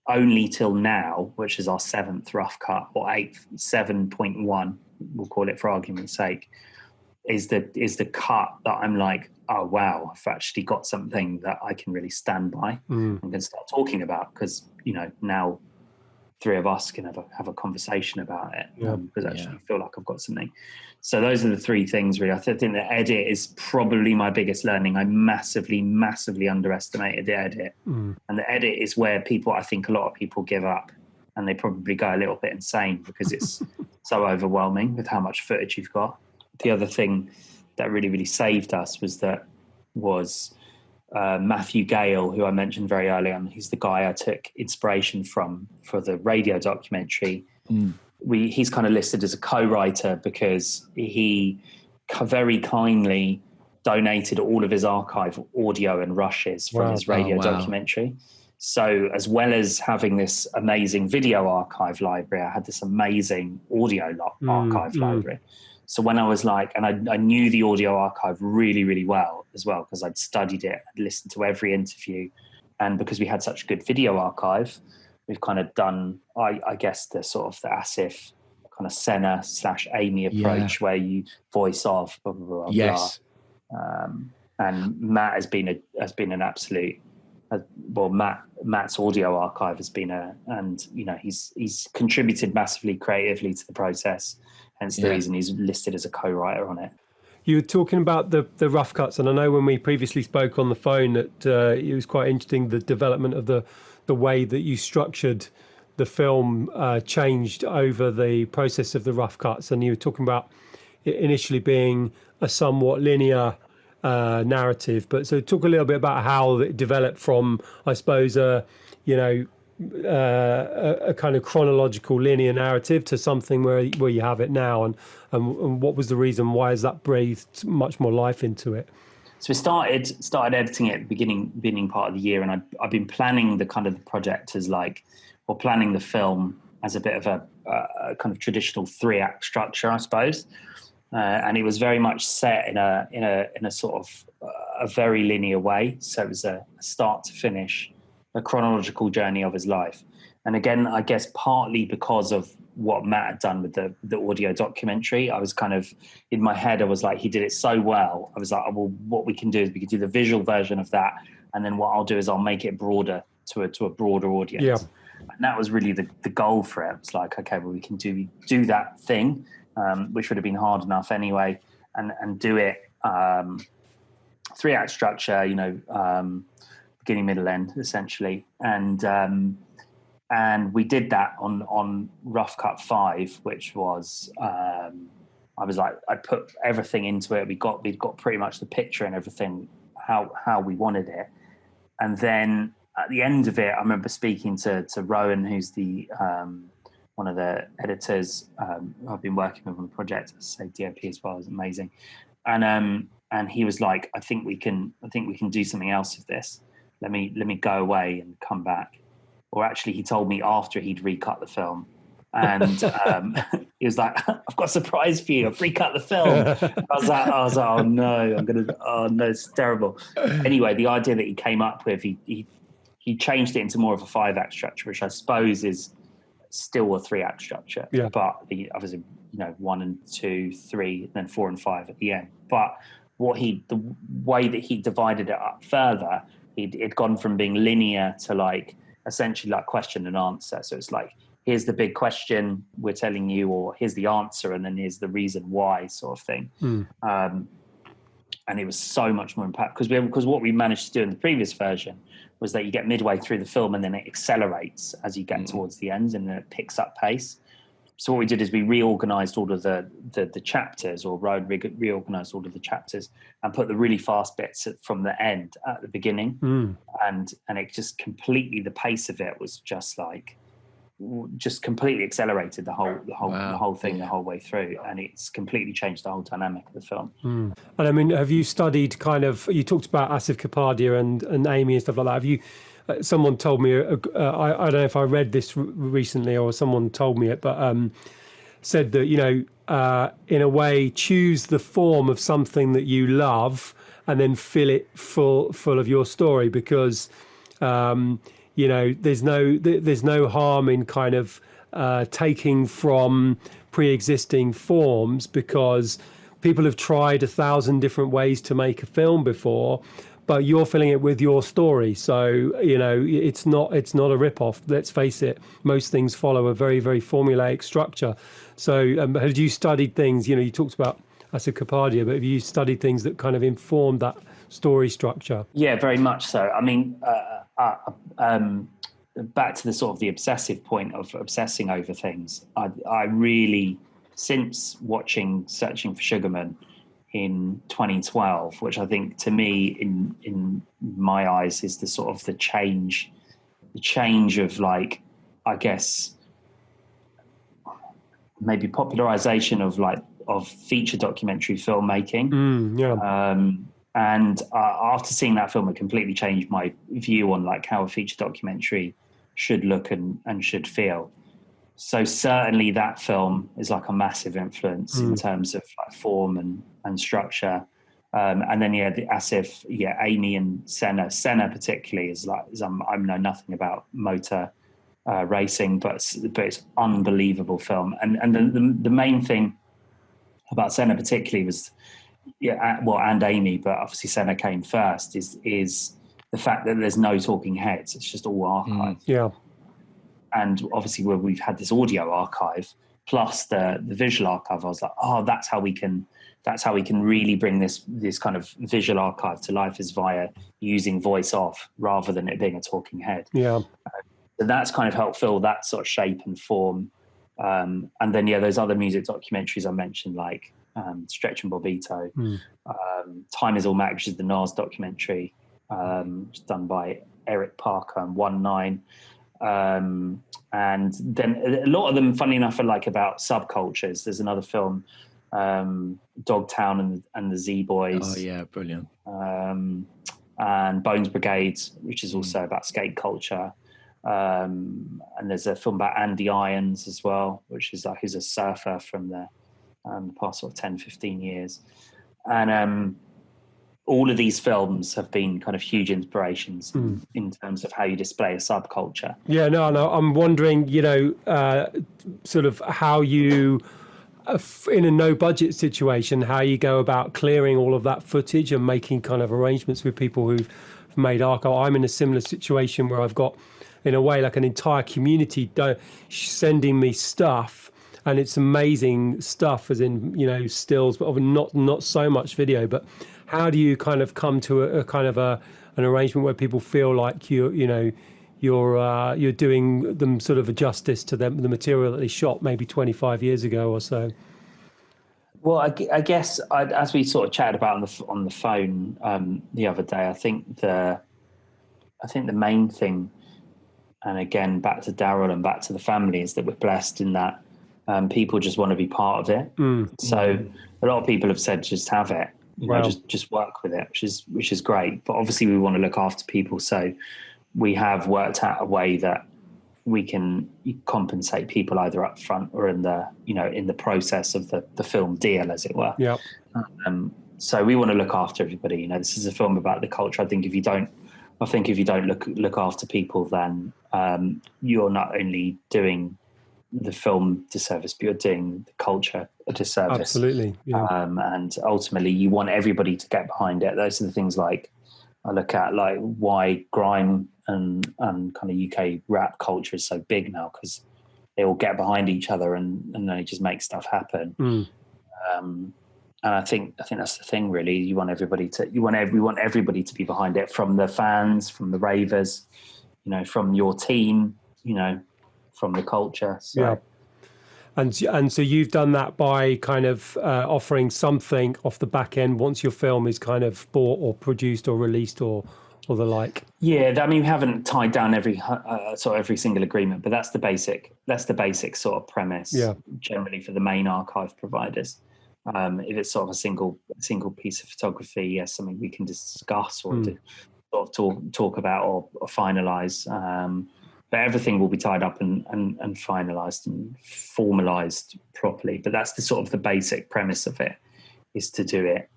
only till now, which is our 7th rough cut, or 7.1, we'll call it for argument's sake, is the cut that I'm like, oh wow, I've actually got something that I can really stand by and can start talking about, because now 3 of us can have a conversation about it, because I actually feel like I've got something. So those are the 3 things really. I think the edit is probably my biggest learning. I massively underestimated the edit, and the edit is where I think a lot of people give up, and they probably go a little bit insane because it's so overwhelming with how much footage you've got. The other thing that really saved us was Matthew Gale, who I mentioned very early on. He's the guy I took inspiration from for the radio documentary. He's kind of listed as a co-writer because he very kindly donated all of his archive audio and rushes from his radio documentary. So as well as having this amazing video archive library, I had this amazing audio archive library. So when I was like, and I knew the audio archive really well as well, because I'd studied it, I'd listened to every interview. And because we had such a good video archive, we've kind of done, I guess, the sort of the ASIF kind of Senna/Amy approach, where you voice of blah, blah, blah, yes. blah. And Matt has been an absolute, Matt's audio archive has been he's contributed massively creatively to the process. Hence the reason he's listed as a co-writer on it. You were talking about the rough cuts, and I know when we previously spoke on the phone that it was quite interesting, the development of the way that you structured the film changed over the process of the rough cuts, and you were talking about it initially being a somewhat linear narrative. But so talk a little bit about how it developed from, I suppose, a kind of chronological linear narrative to something where you have it now, and what was the reason? Why has that breathed much more life into it? So we started editing it at the beginning part of the year, and I've been planning the kind of the project as planning the film as a bit of a kind of traditional 3-act structure, I suppose. And it was very much set in a sort of a very linear way. So it was a start to finish, a chronological journey of his life. And again, I guess partly because of what Matt had done with the audio documentary, I was kind of, in my head, I was like, he did it so well. I was like, well, what we can do is we can do the visual version of that. And then what I'll do is I'll make it broader to a broader audience. Yeah. And that was really the goal for it. It's like, okay, well, we can do that thing, which would have been hard enough anyway, and do it 3-act structure, beginning, middle, end, essentially. And we did that on Rough Cut 5, which was, I was like, I put everything into it. We'd got pretty much the picture and everything, how we wanted it. And then at the end of it, I remember speaking to Rowan, who's the one of the editors I've been working with on the project, say DOP as well, is amazing. And he was like, I think we can do something else with this. Let me go away and come back. Or actually, he told me after he'd recut the film, and he was like, "I've got a surprise for you. I've recut the film." I was like, "Oh no, it's terrible." Anyway, the idea that he came up with, he changed it into more of a 5-act structure, which I suppose is still a 3-act structure. Yeah. But obviously, 1 and 2, 3, then 4 and 5 at the end. But the way that he divided it up further, it'd gone from being linear to essentially question and answer. So it's like, here's the big question we're telling you, or here's the answer, and then here's the reason why, sort of thing. And it was so much more impactful because what we managed to do in the previous version was that you get midway through the film and then it accelerates as you get towards the end, and then it picks up pace. So what we did is we reorganized all of the chapters, or reorganized all of the chapters, and put the really fast bits from the end at the beginning. And it just completely, the pace of it was just completely accelerated the whole thing the whole way through, and it's completely changed the whole dynamic of the film. And I mean, have you studied you talked about Asif Kapadia and Amy and stuff like that. Have you? Someone told me, I don't know if I read this recently or someone told me it, but said that, in a way, choose the form of something that you love and then fill it full of your story, because, there's no harm in kind of taking from pre-existing forms, because people have tried 1,000 different ways to make a film before, but you're filling it with your story. So, it's not a rip-off. Let's face it, most things follow a very, very formulaic structure. So have you studied things, you talked about, I said Capadia, but have you studied things that kind of informed that story structure? Yeah, very much so. I mean, back to the sort of the obsessive point of obsessing over things, I really, since watching Searching for Sugarman in 2012, which I think to me in my eyes is the sort of the change of, like, I guess maybe popularization of feature documentary filmmaking. And after seeing that film, it completely changed my view on like how a feature documentary should look and should feel. So certainly that film is like a massive influence in terms of like form and structure. And then Amy and Senna particularly is I know nothing about motor racing, but it's unbelievable film. And the main thing about Senna particularly was, and Amy, but obviously Senna came first, is the fact that there's no talking heads. It's just all archive. And obviously where we've had this audio archive plus the visual archive, I was like, that's how we can really bring this kind of visual archive to life, is via using voice off rather than it being a talking head. So that's kind of helped fill that sort of shape and form. And then those other music documentaries I mentioned, like Stretch and Bobbito, Time Is All Mac, which is the Nas documentary, done by Eric Parker and 1-9. And then a lot of them, funny enough, are like about subcultures. There's another film, Dogtown and the Z Boys. Oh yeah, brilliant. And Bones Brigade, which is also about skate culture. And there's a film about Andy Irons as well, which is like, who's a surfer from the past sort of 10, 15 years. And all of these films have been kind of huge inspirations in terms of how you display a subculture. Yeah, no, I'm wondering, sort of how you, in a no budget situation, how you go about clearing all of that footage and making kind of arrangements with people who've made archive. I'm in a similar situation where I've got, in a way, like an entire community sending me stuff, and it's amazing stuff, as in, stills, but not so much video. But how do you kind of come to a kind of an arrangement where people feel like you're doing them sort of a justice to the material that they shot maybe 25 years ago or so? Well, I guess as we sort of chatted about on the phone the other day, I think the main thing, and again back to Daryl and back to the family, is that we're blessed in that people just want to be part of it. So a lot of people have said just have it. Just work with it, which is great. But obviously we want to look after people, so we have worked out a way that we can compensate people either up front or in the process of the film deal, as it were. So we want to look after everybody. This is a film about the culture. I think if you don't look after people, then you're not only doing the film disservice, but you're doing the culture a disservice. Absolutely. Yeah. And ultimately you want everybody to get behind it. Those are the things like I look at, like why grime and kind of UK rap culture is so big now, because they all get behind each other and they just make stuff happen. And I think that's the thing, really. You want everybody to be behind it, from the fans, from the ravers, from your team, from the culture. So. Yeah. And so you've done that by kind of offering something off the back end once your film is kind of bought or produced or released or the like. Yeah, I mean, we haven't tied down every single agreement, but that's the basic sort of premise. Yeah. Generally for the main archive providers. If it's sort of a single piece of photography, yes, something we can discuss or talk about or finalize. But everything will be tied up and finalised and formalised properly. But that's the sort of the basic premise of it, is to do it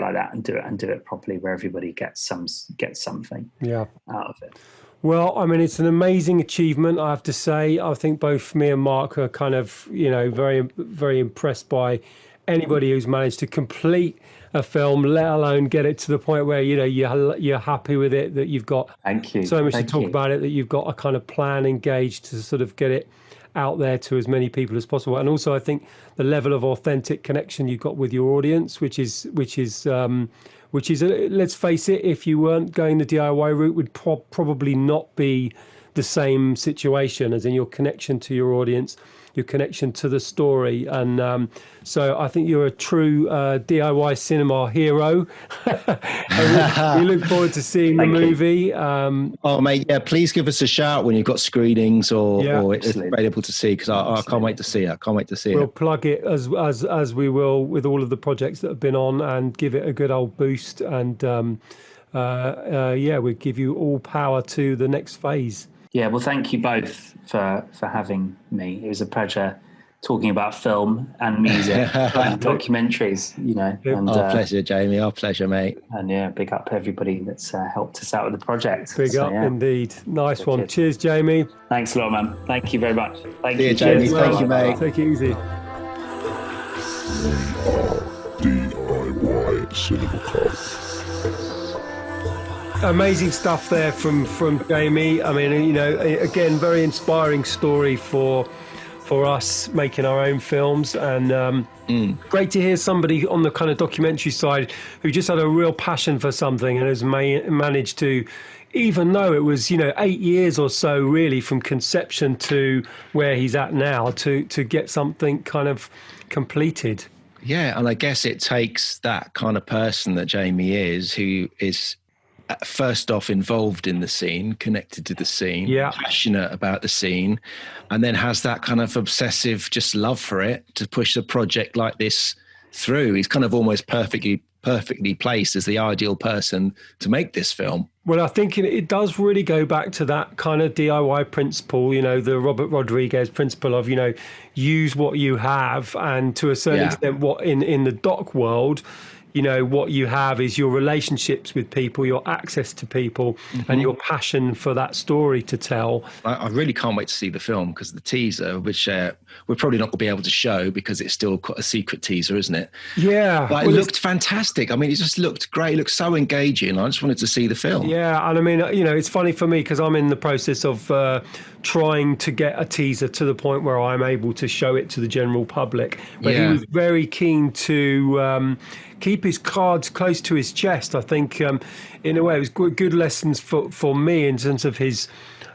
like that and do it properly, where everybody gets something out of it. Well, I mean, it's an amazing achievement, I have to say. I think both me and Mark are kind of, very, very impressed by anybody who's managed to complete a film, let alone get it to the point where, you know, you're happy with it, that you've got so much to talk about it, that you've got a kind of plan engaged to sort of get it out there to as many people as possible. And also I think the level of authentic connection you've got with your audience, which is let's face it, if you weren't going the DIY route, would probably not be the same situation, as in your connection to your audience, your connection to the story. And so I think you're a true DIY cinema hero. We look forward to seeing the movie. Oh, mate, yeah, please give us a shout when you've got screenings or it's available to see, because I can't wait to see it. I can't wait to see it. We'll plug it as we will with all of the projects that have been on, and give it a good old boost. And we give you all power to the next phase. Yeah, well, thank you both for having me. It was a pleasure talking about film and music and documentaries, you know. And, our pleasure, Jamie. Our pleasure, mate. And yeah, big up to everybody that's helped us out with the project. Big up indeed. Nice one. Cheers, Jamie. Thanks a lot, man. Thank you very much. Thank you, Jamie. Thank you, mate. Take it easy. DIY Cinema Club. Amazing stuff there from Jamie. I mean, you know, again, very inspiring story for us making our own films, and great to hear somebody on the kind of documentary side who just had a real passion for something and has managed to, even though it was, you know, 8 years or so really from conception to where he's at now, to get something kind of completed. Yeah, and I guess it takes that kind of person that Jamie is, who is first off involved in the scene, connected to the scene, passionate about the scene, and then has that kind of obsessive just love for it to push a project like this through. He's kind of almost perfectly placed as the ideal person to make this film. Well, I think it does really go back to that kind of DIY principle, you know, the Robert Rodriguez principle of, you know, use what you have, and to a certain extent what in the doc world, you know, what you have is your relationships with people, your access to people, and your passion for that story to tell. I really can't wait to see the film, because the teaser, which we're probably not going to be able to show because it's still a secret teaser, isn't it? Yeah. But it looked fantastic. I mean, it just looked great. It looked so engaging. I just wanted to see the film. Yeah. And I mean, you know, it's funny for me because I'm in the process of trying to get a teaser to the point where I'm able to show it to the general public. But he was very keen to keep his cards close to his chest. I think, in a way, it was good lessons for me in terms of his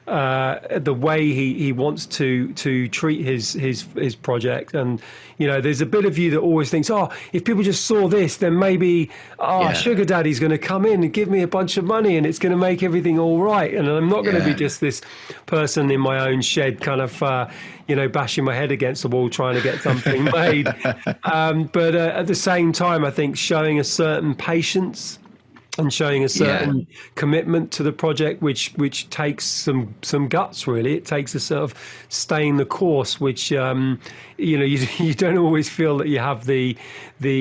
the way he wants to treat his project. And you know, there's a bit of you that always thinks, oh, if people just saw this, then maybe Sugar Daddy's going to come in and give me a bunch of money and it's going to make everything all right, and I'm not going to be just this person in my own shed kind of you know, bashing my head against the wall trying to get something made. But at the same time, I think showing a certain patience and showing a certain commitment to the project, which takes some guts, really. It takes a sort of staying the course, which, you know, you don't always feel that you have the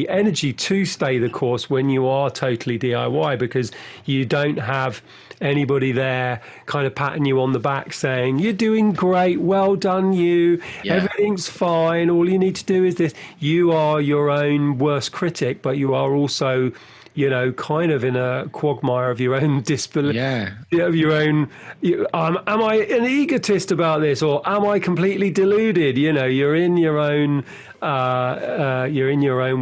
energy to stay the course when you are totally DIY, because you don't have anybody there kind of patting you on the back saying, you're doing great, well done you, everything's fine, all you need to do is this. You are your own worst critic, but you are also, you know, kind of in a quagmire of your own disbelief, of your own, am I an egotist about this, or am I completely deluded? You know, you're in your own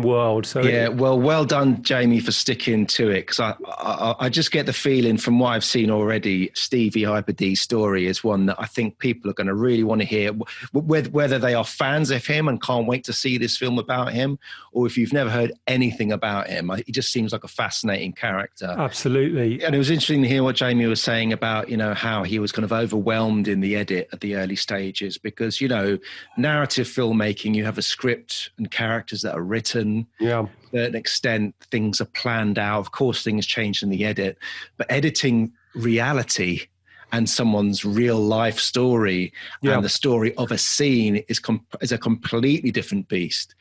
world. So well done, Jamie, for sticking to it, because I just get the feeling from what I've seen already, Stevie Hyper D's story is one that I think people are going to really want to hear, whether they are fans of him and can't wait to see this film about him, or if you've never heard anything about him. He just seems like a fascinating character. Absolutely. And it was interesting to hear what Jamie was saying about, you know, how he was kind of overwhelmed in the edit at the early stages, because, you know, narrative filmmaking, you have a script and characters that are written. To a certain extent, things are planned out. Of course, things change in the edit, but editing reality and someone's real life story and the story of a scene is a completely different beast.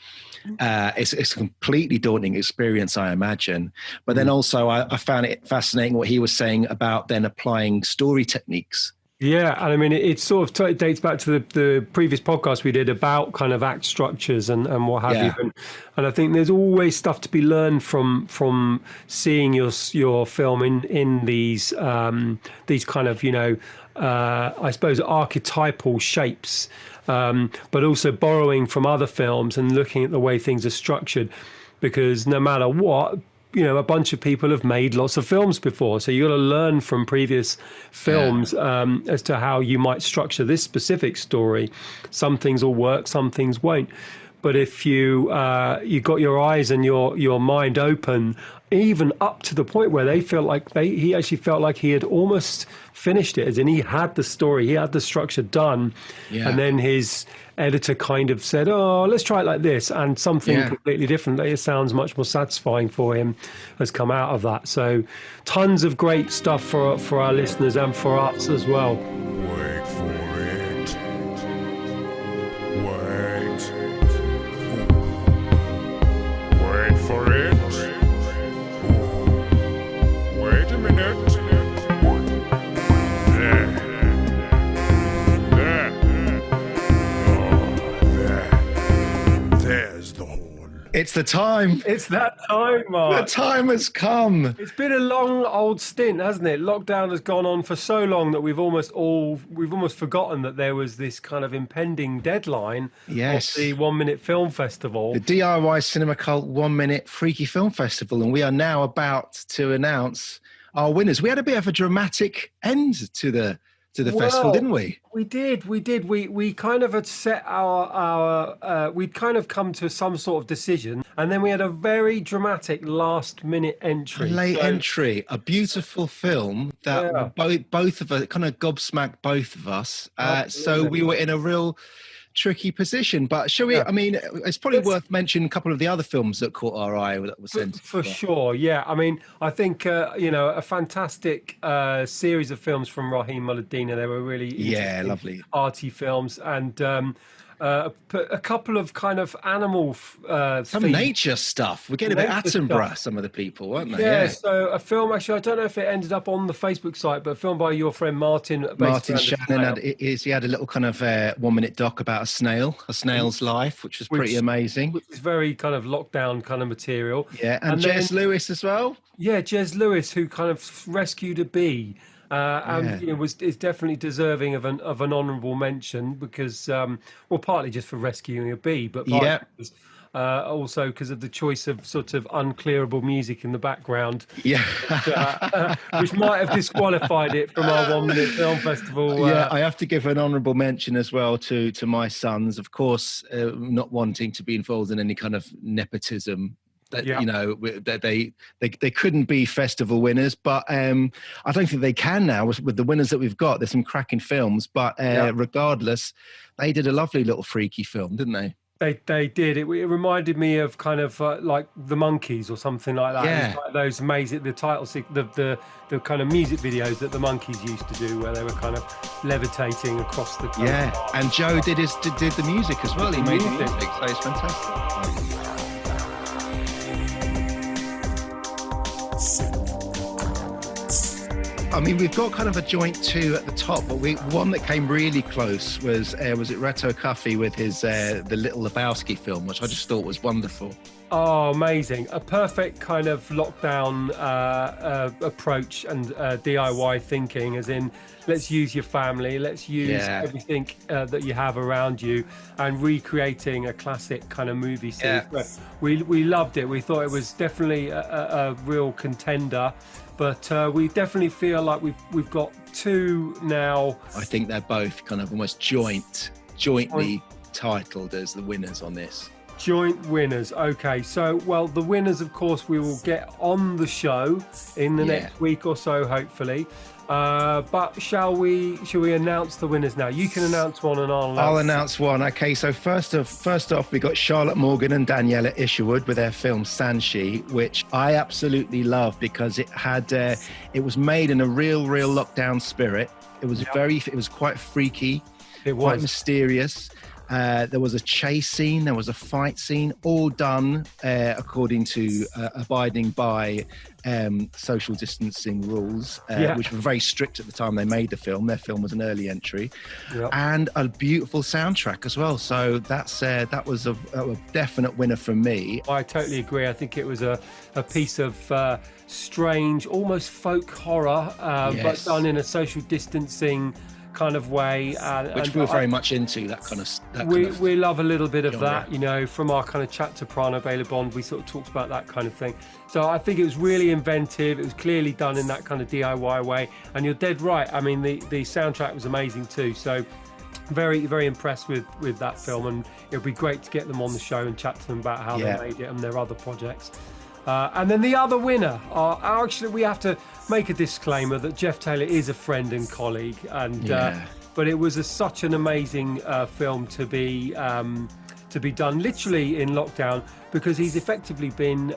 It's a completely daunting experience, I imagine. But then also I found it fascinating what he was saying about then applying story techniques Yeah, and I mean, it sort of dates back to the previous podcast we did about kind of act structures and what have you. And I think there's always stuff to be learned from seeing your film in these kind of, I suppose, archetypal shapes, but also borrowing from other films and looking at the way things are structured, because no matter what, a bunch of people have made lots of films before. So you got to learn from previous films as to how you might structure this specific story. Some things will work, some things won't. But if you got your eyes and your mind open, even up to the point where he actually felt like he had almost finished it, as in he had the story, he had the structure done, and then his editor kind of said, "Oh, let's try it like this," and something completely different. It sounds much more satisfying for him has come out of that. So, tons of great stuff for our listeners and for us as well. Wait for it. Wait for it. Wait a minute. There's the horn. It's the time. It's that time, Mark. The time has come. It's been a long old stint, hasn't it? Lockdown has gone on for so long that we've almost forgotten that there was this kind of impending deadline of the 1 Minute Film Festival. The DIY Cinema Cult 1 Minute Freaky Film Festival, and we are now about to announce our winners. We had a bit of a dramatic end to the festival, didn't we? We did. We kind of had set we'd kind of come to some sort of decision, and then we had a very dramatic last-minute entry. Entry, a beautiful film that both of us kind of gobsmacked both of us. So we were in a real tricky position. But shall we? I mean, it's probably worth mentioning a couple of the other films that caught our eye that were sent. For sure, yeah. I mean, I think a fantastic series of films from Ross-Hulme. They were really lovely arty films, and a couple of kind of animal some nature stuff. We're getting a bit Attenborough, some of the people, weren't they? Yeah, so a film, actually, I don't know if it ended up on the Facebook site, but a film by your friend Martin Shannon. He had a little kind of 1 minute doc about a snail's life, which was pretty amazing. Which is very kind of lockdown kind of material. Yeah, and Jez Lewis as well. Yeah, Jez Lewis, who kind of rescued a bee. Is definitely deserving of an honourable mention because, partly just for rescuing a bee, but also because of the choice of sort of unclearable music in the background, which might have disqualified it from our 1 Minute Film Festival. I have to give an honourable mention as well to my sons, of course, not wanting to be involved in any kind of nepotism. They couldn't be festival winners, but I don't think they can now with the winners that we've got. There's some cracking films, but regardless, they did a lovely little freaky film, didn't they? They did. It reminded me of kind of like the Monkees or something like that. Yeah. It was like those amazing, the kind of music videos that the Monkees used to do, where they were kind of levitating across the. And Joe did the music as well. He made the music, so it's fantastic. I mean, we've got kind of a joint two at the top, but one that came really close was it Reto Cuffy with his The Little Lebowski film, which I just thought was wonderful. Oh, amazing. A perfect kind of lockdown approach and DIY thinking, as in, let's use your family, let's use everything that you have around you, and recreating a classic kind of movie scene. We loved it. We thought it was definitely a real contender, but we definitely feel like we've got two now. I think they're both kind of almost jointly titled as the winners on this. Joint winners. Okay, so the winners, of course, we will get on the show in the next week or so, hopefully. But shall we announce the winners now? You can announce one, and I'll announce one. Okay, so first off, we got Charlotte Morgan and Daniela Isherwood with their film Sanshi, which I absolutely love because it was made in a real lockdown spirit. It was it was quite freaky, quite mysterious. There was a chase scene, there was a fight scene, all done according to abiding by social distancing rules, which were very strict at the time they made the film. Their film was an early entry, and a beautiful soundtrack as well. So that was a definite winner from me. I totally agree. I think it was a piece of strange, almost folk horror, but done in a social distancing kind of way, which we're very much into that kind of. We love a little bit of that, you know, from our kind of chat to Prana Bela Bond. We sort of talked about that kind of thing. So I think it was really inventive. It was clearly done in that kind of DIY way, and you're dead right. I mean, the soundtrack was amazing too. So very, very impressed with that film, and it would be great to get them on the show and chat to them about how they made it and their other projects. And then the other winner, actually, we have to make a disclaimer that Jeff Taylor is a friend and colleague, and but it was such an amazing film to be done literally in lockdown, because he's effectively been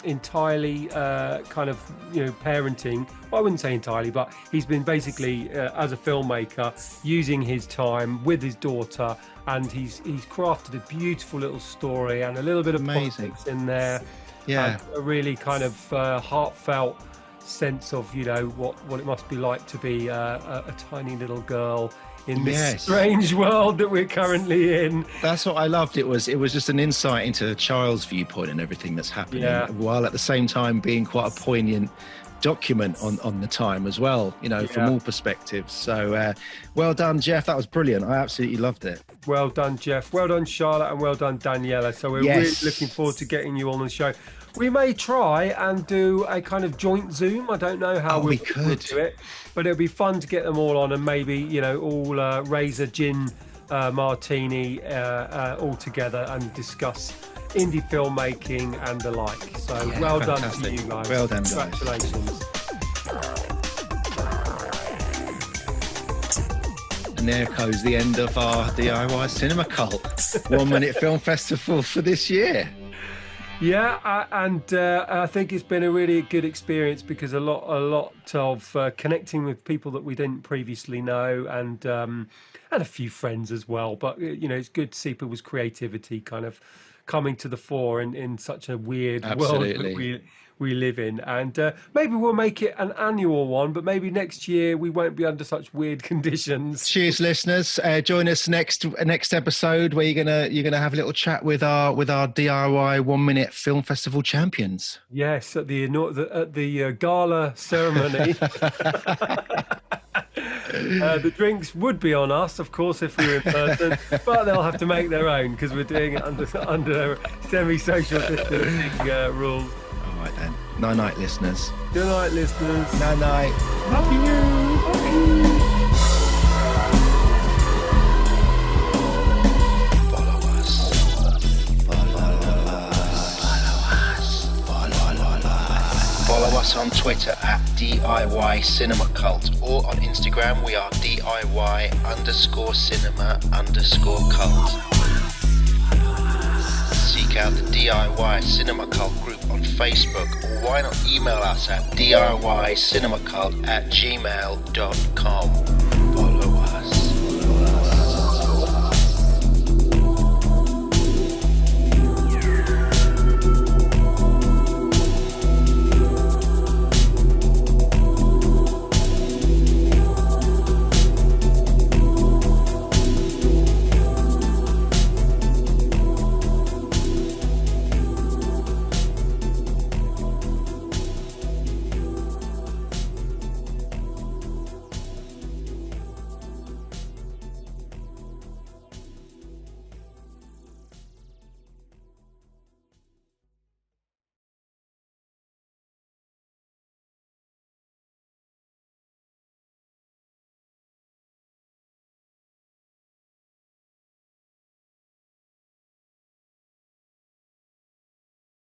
entirely kind of, you know, parenting. Well, I wouldn't say entirely, but he's been basically as a filmmaker using his time with his daughter, and he's crafted a beautiful little story and a little bit of politics in there. Yeah, a really kind of heartfelt sense of, you know, what it must be like to be a tiny little girl in this strange world that we're currently in. That's what I loved. It was just an insight into a child's viewpoint and everything that's happening, while at the same time being quite a poignant document on the time as well, you know, from all perspectives. So well done, Jeff. That was brilliant. I absolutely loved it. Well done, Jeff. Well done, Charlotte, and well done, Daniela. So we're really looking forward to getting you on the show. We may try and do a kind of joint Zoom. I don't know how we could do it, but it'll be fun to get them all on, and maybe, you know, all raise a gin martini all together and discuss indie filmmaking and the like. So well fantastic. Done to you guys. Well done, congratulations. And there goes the end of our DIY Cinema Cult 1 Minute Film Festival for this year. Yeah, and I think it's been a really good experience, because a lot of connecting with people that we didn't previously know, and a few friends as well. But, you know, it's good to see people's creativity kind of coming to the fore in such a weird world that we live in. And maybe we'll make it an annual one, but maybe next year we won't be under such weird conditions. Cheers, listeners. Join us next episode, where you're gonna have a little chat with our DIY 1 Minute Film Festival champions. Yes, at the gala ceremony. The drinks would be on us, of course, if we were in person, but they'll have to make their own, because we're doing it under semi-social distancing rules. All right then. Night, listeners. Good night, listeners. Night. Love you. Follow us on Twitter at DIY Cinema Cult, or on Instagram we are DIY_cinema_cult. Seek out the DIY Cinema Cult group on Facebook, or why not email us at DIYcinemacult@gmail.com.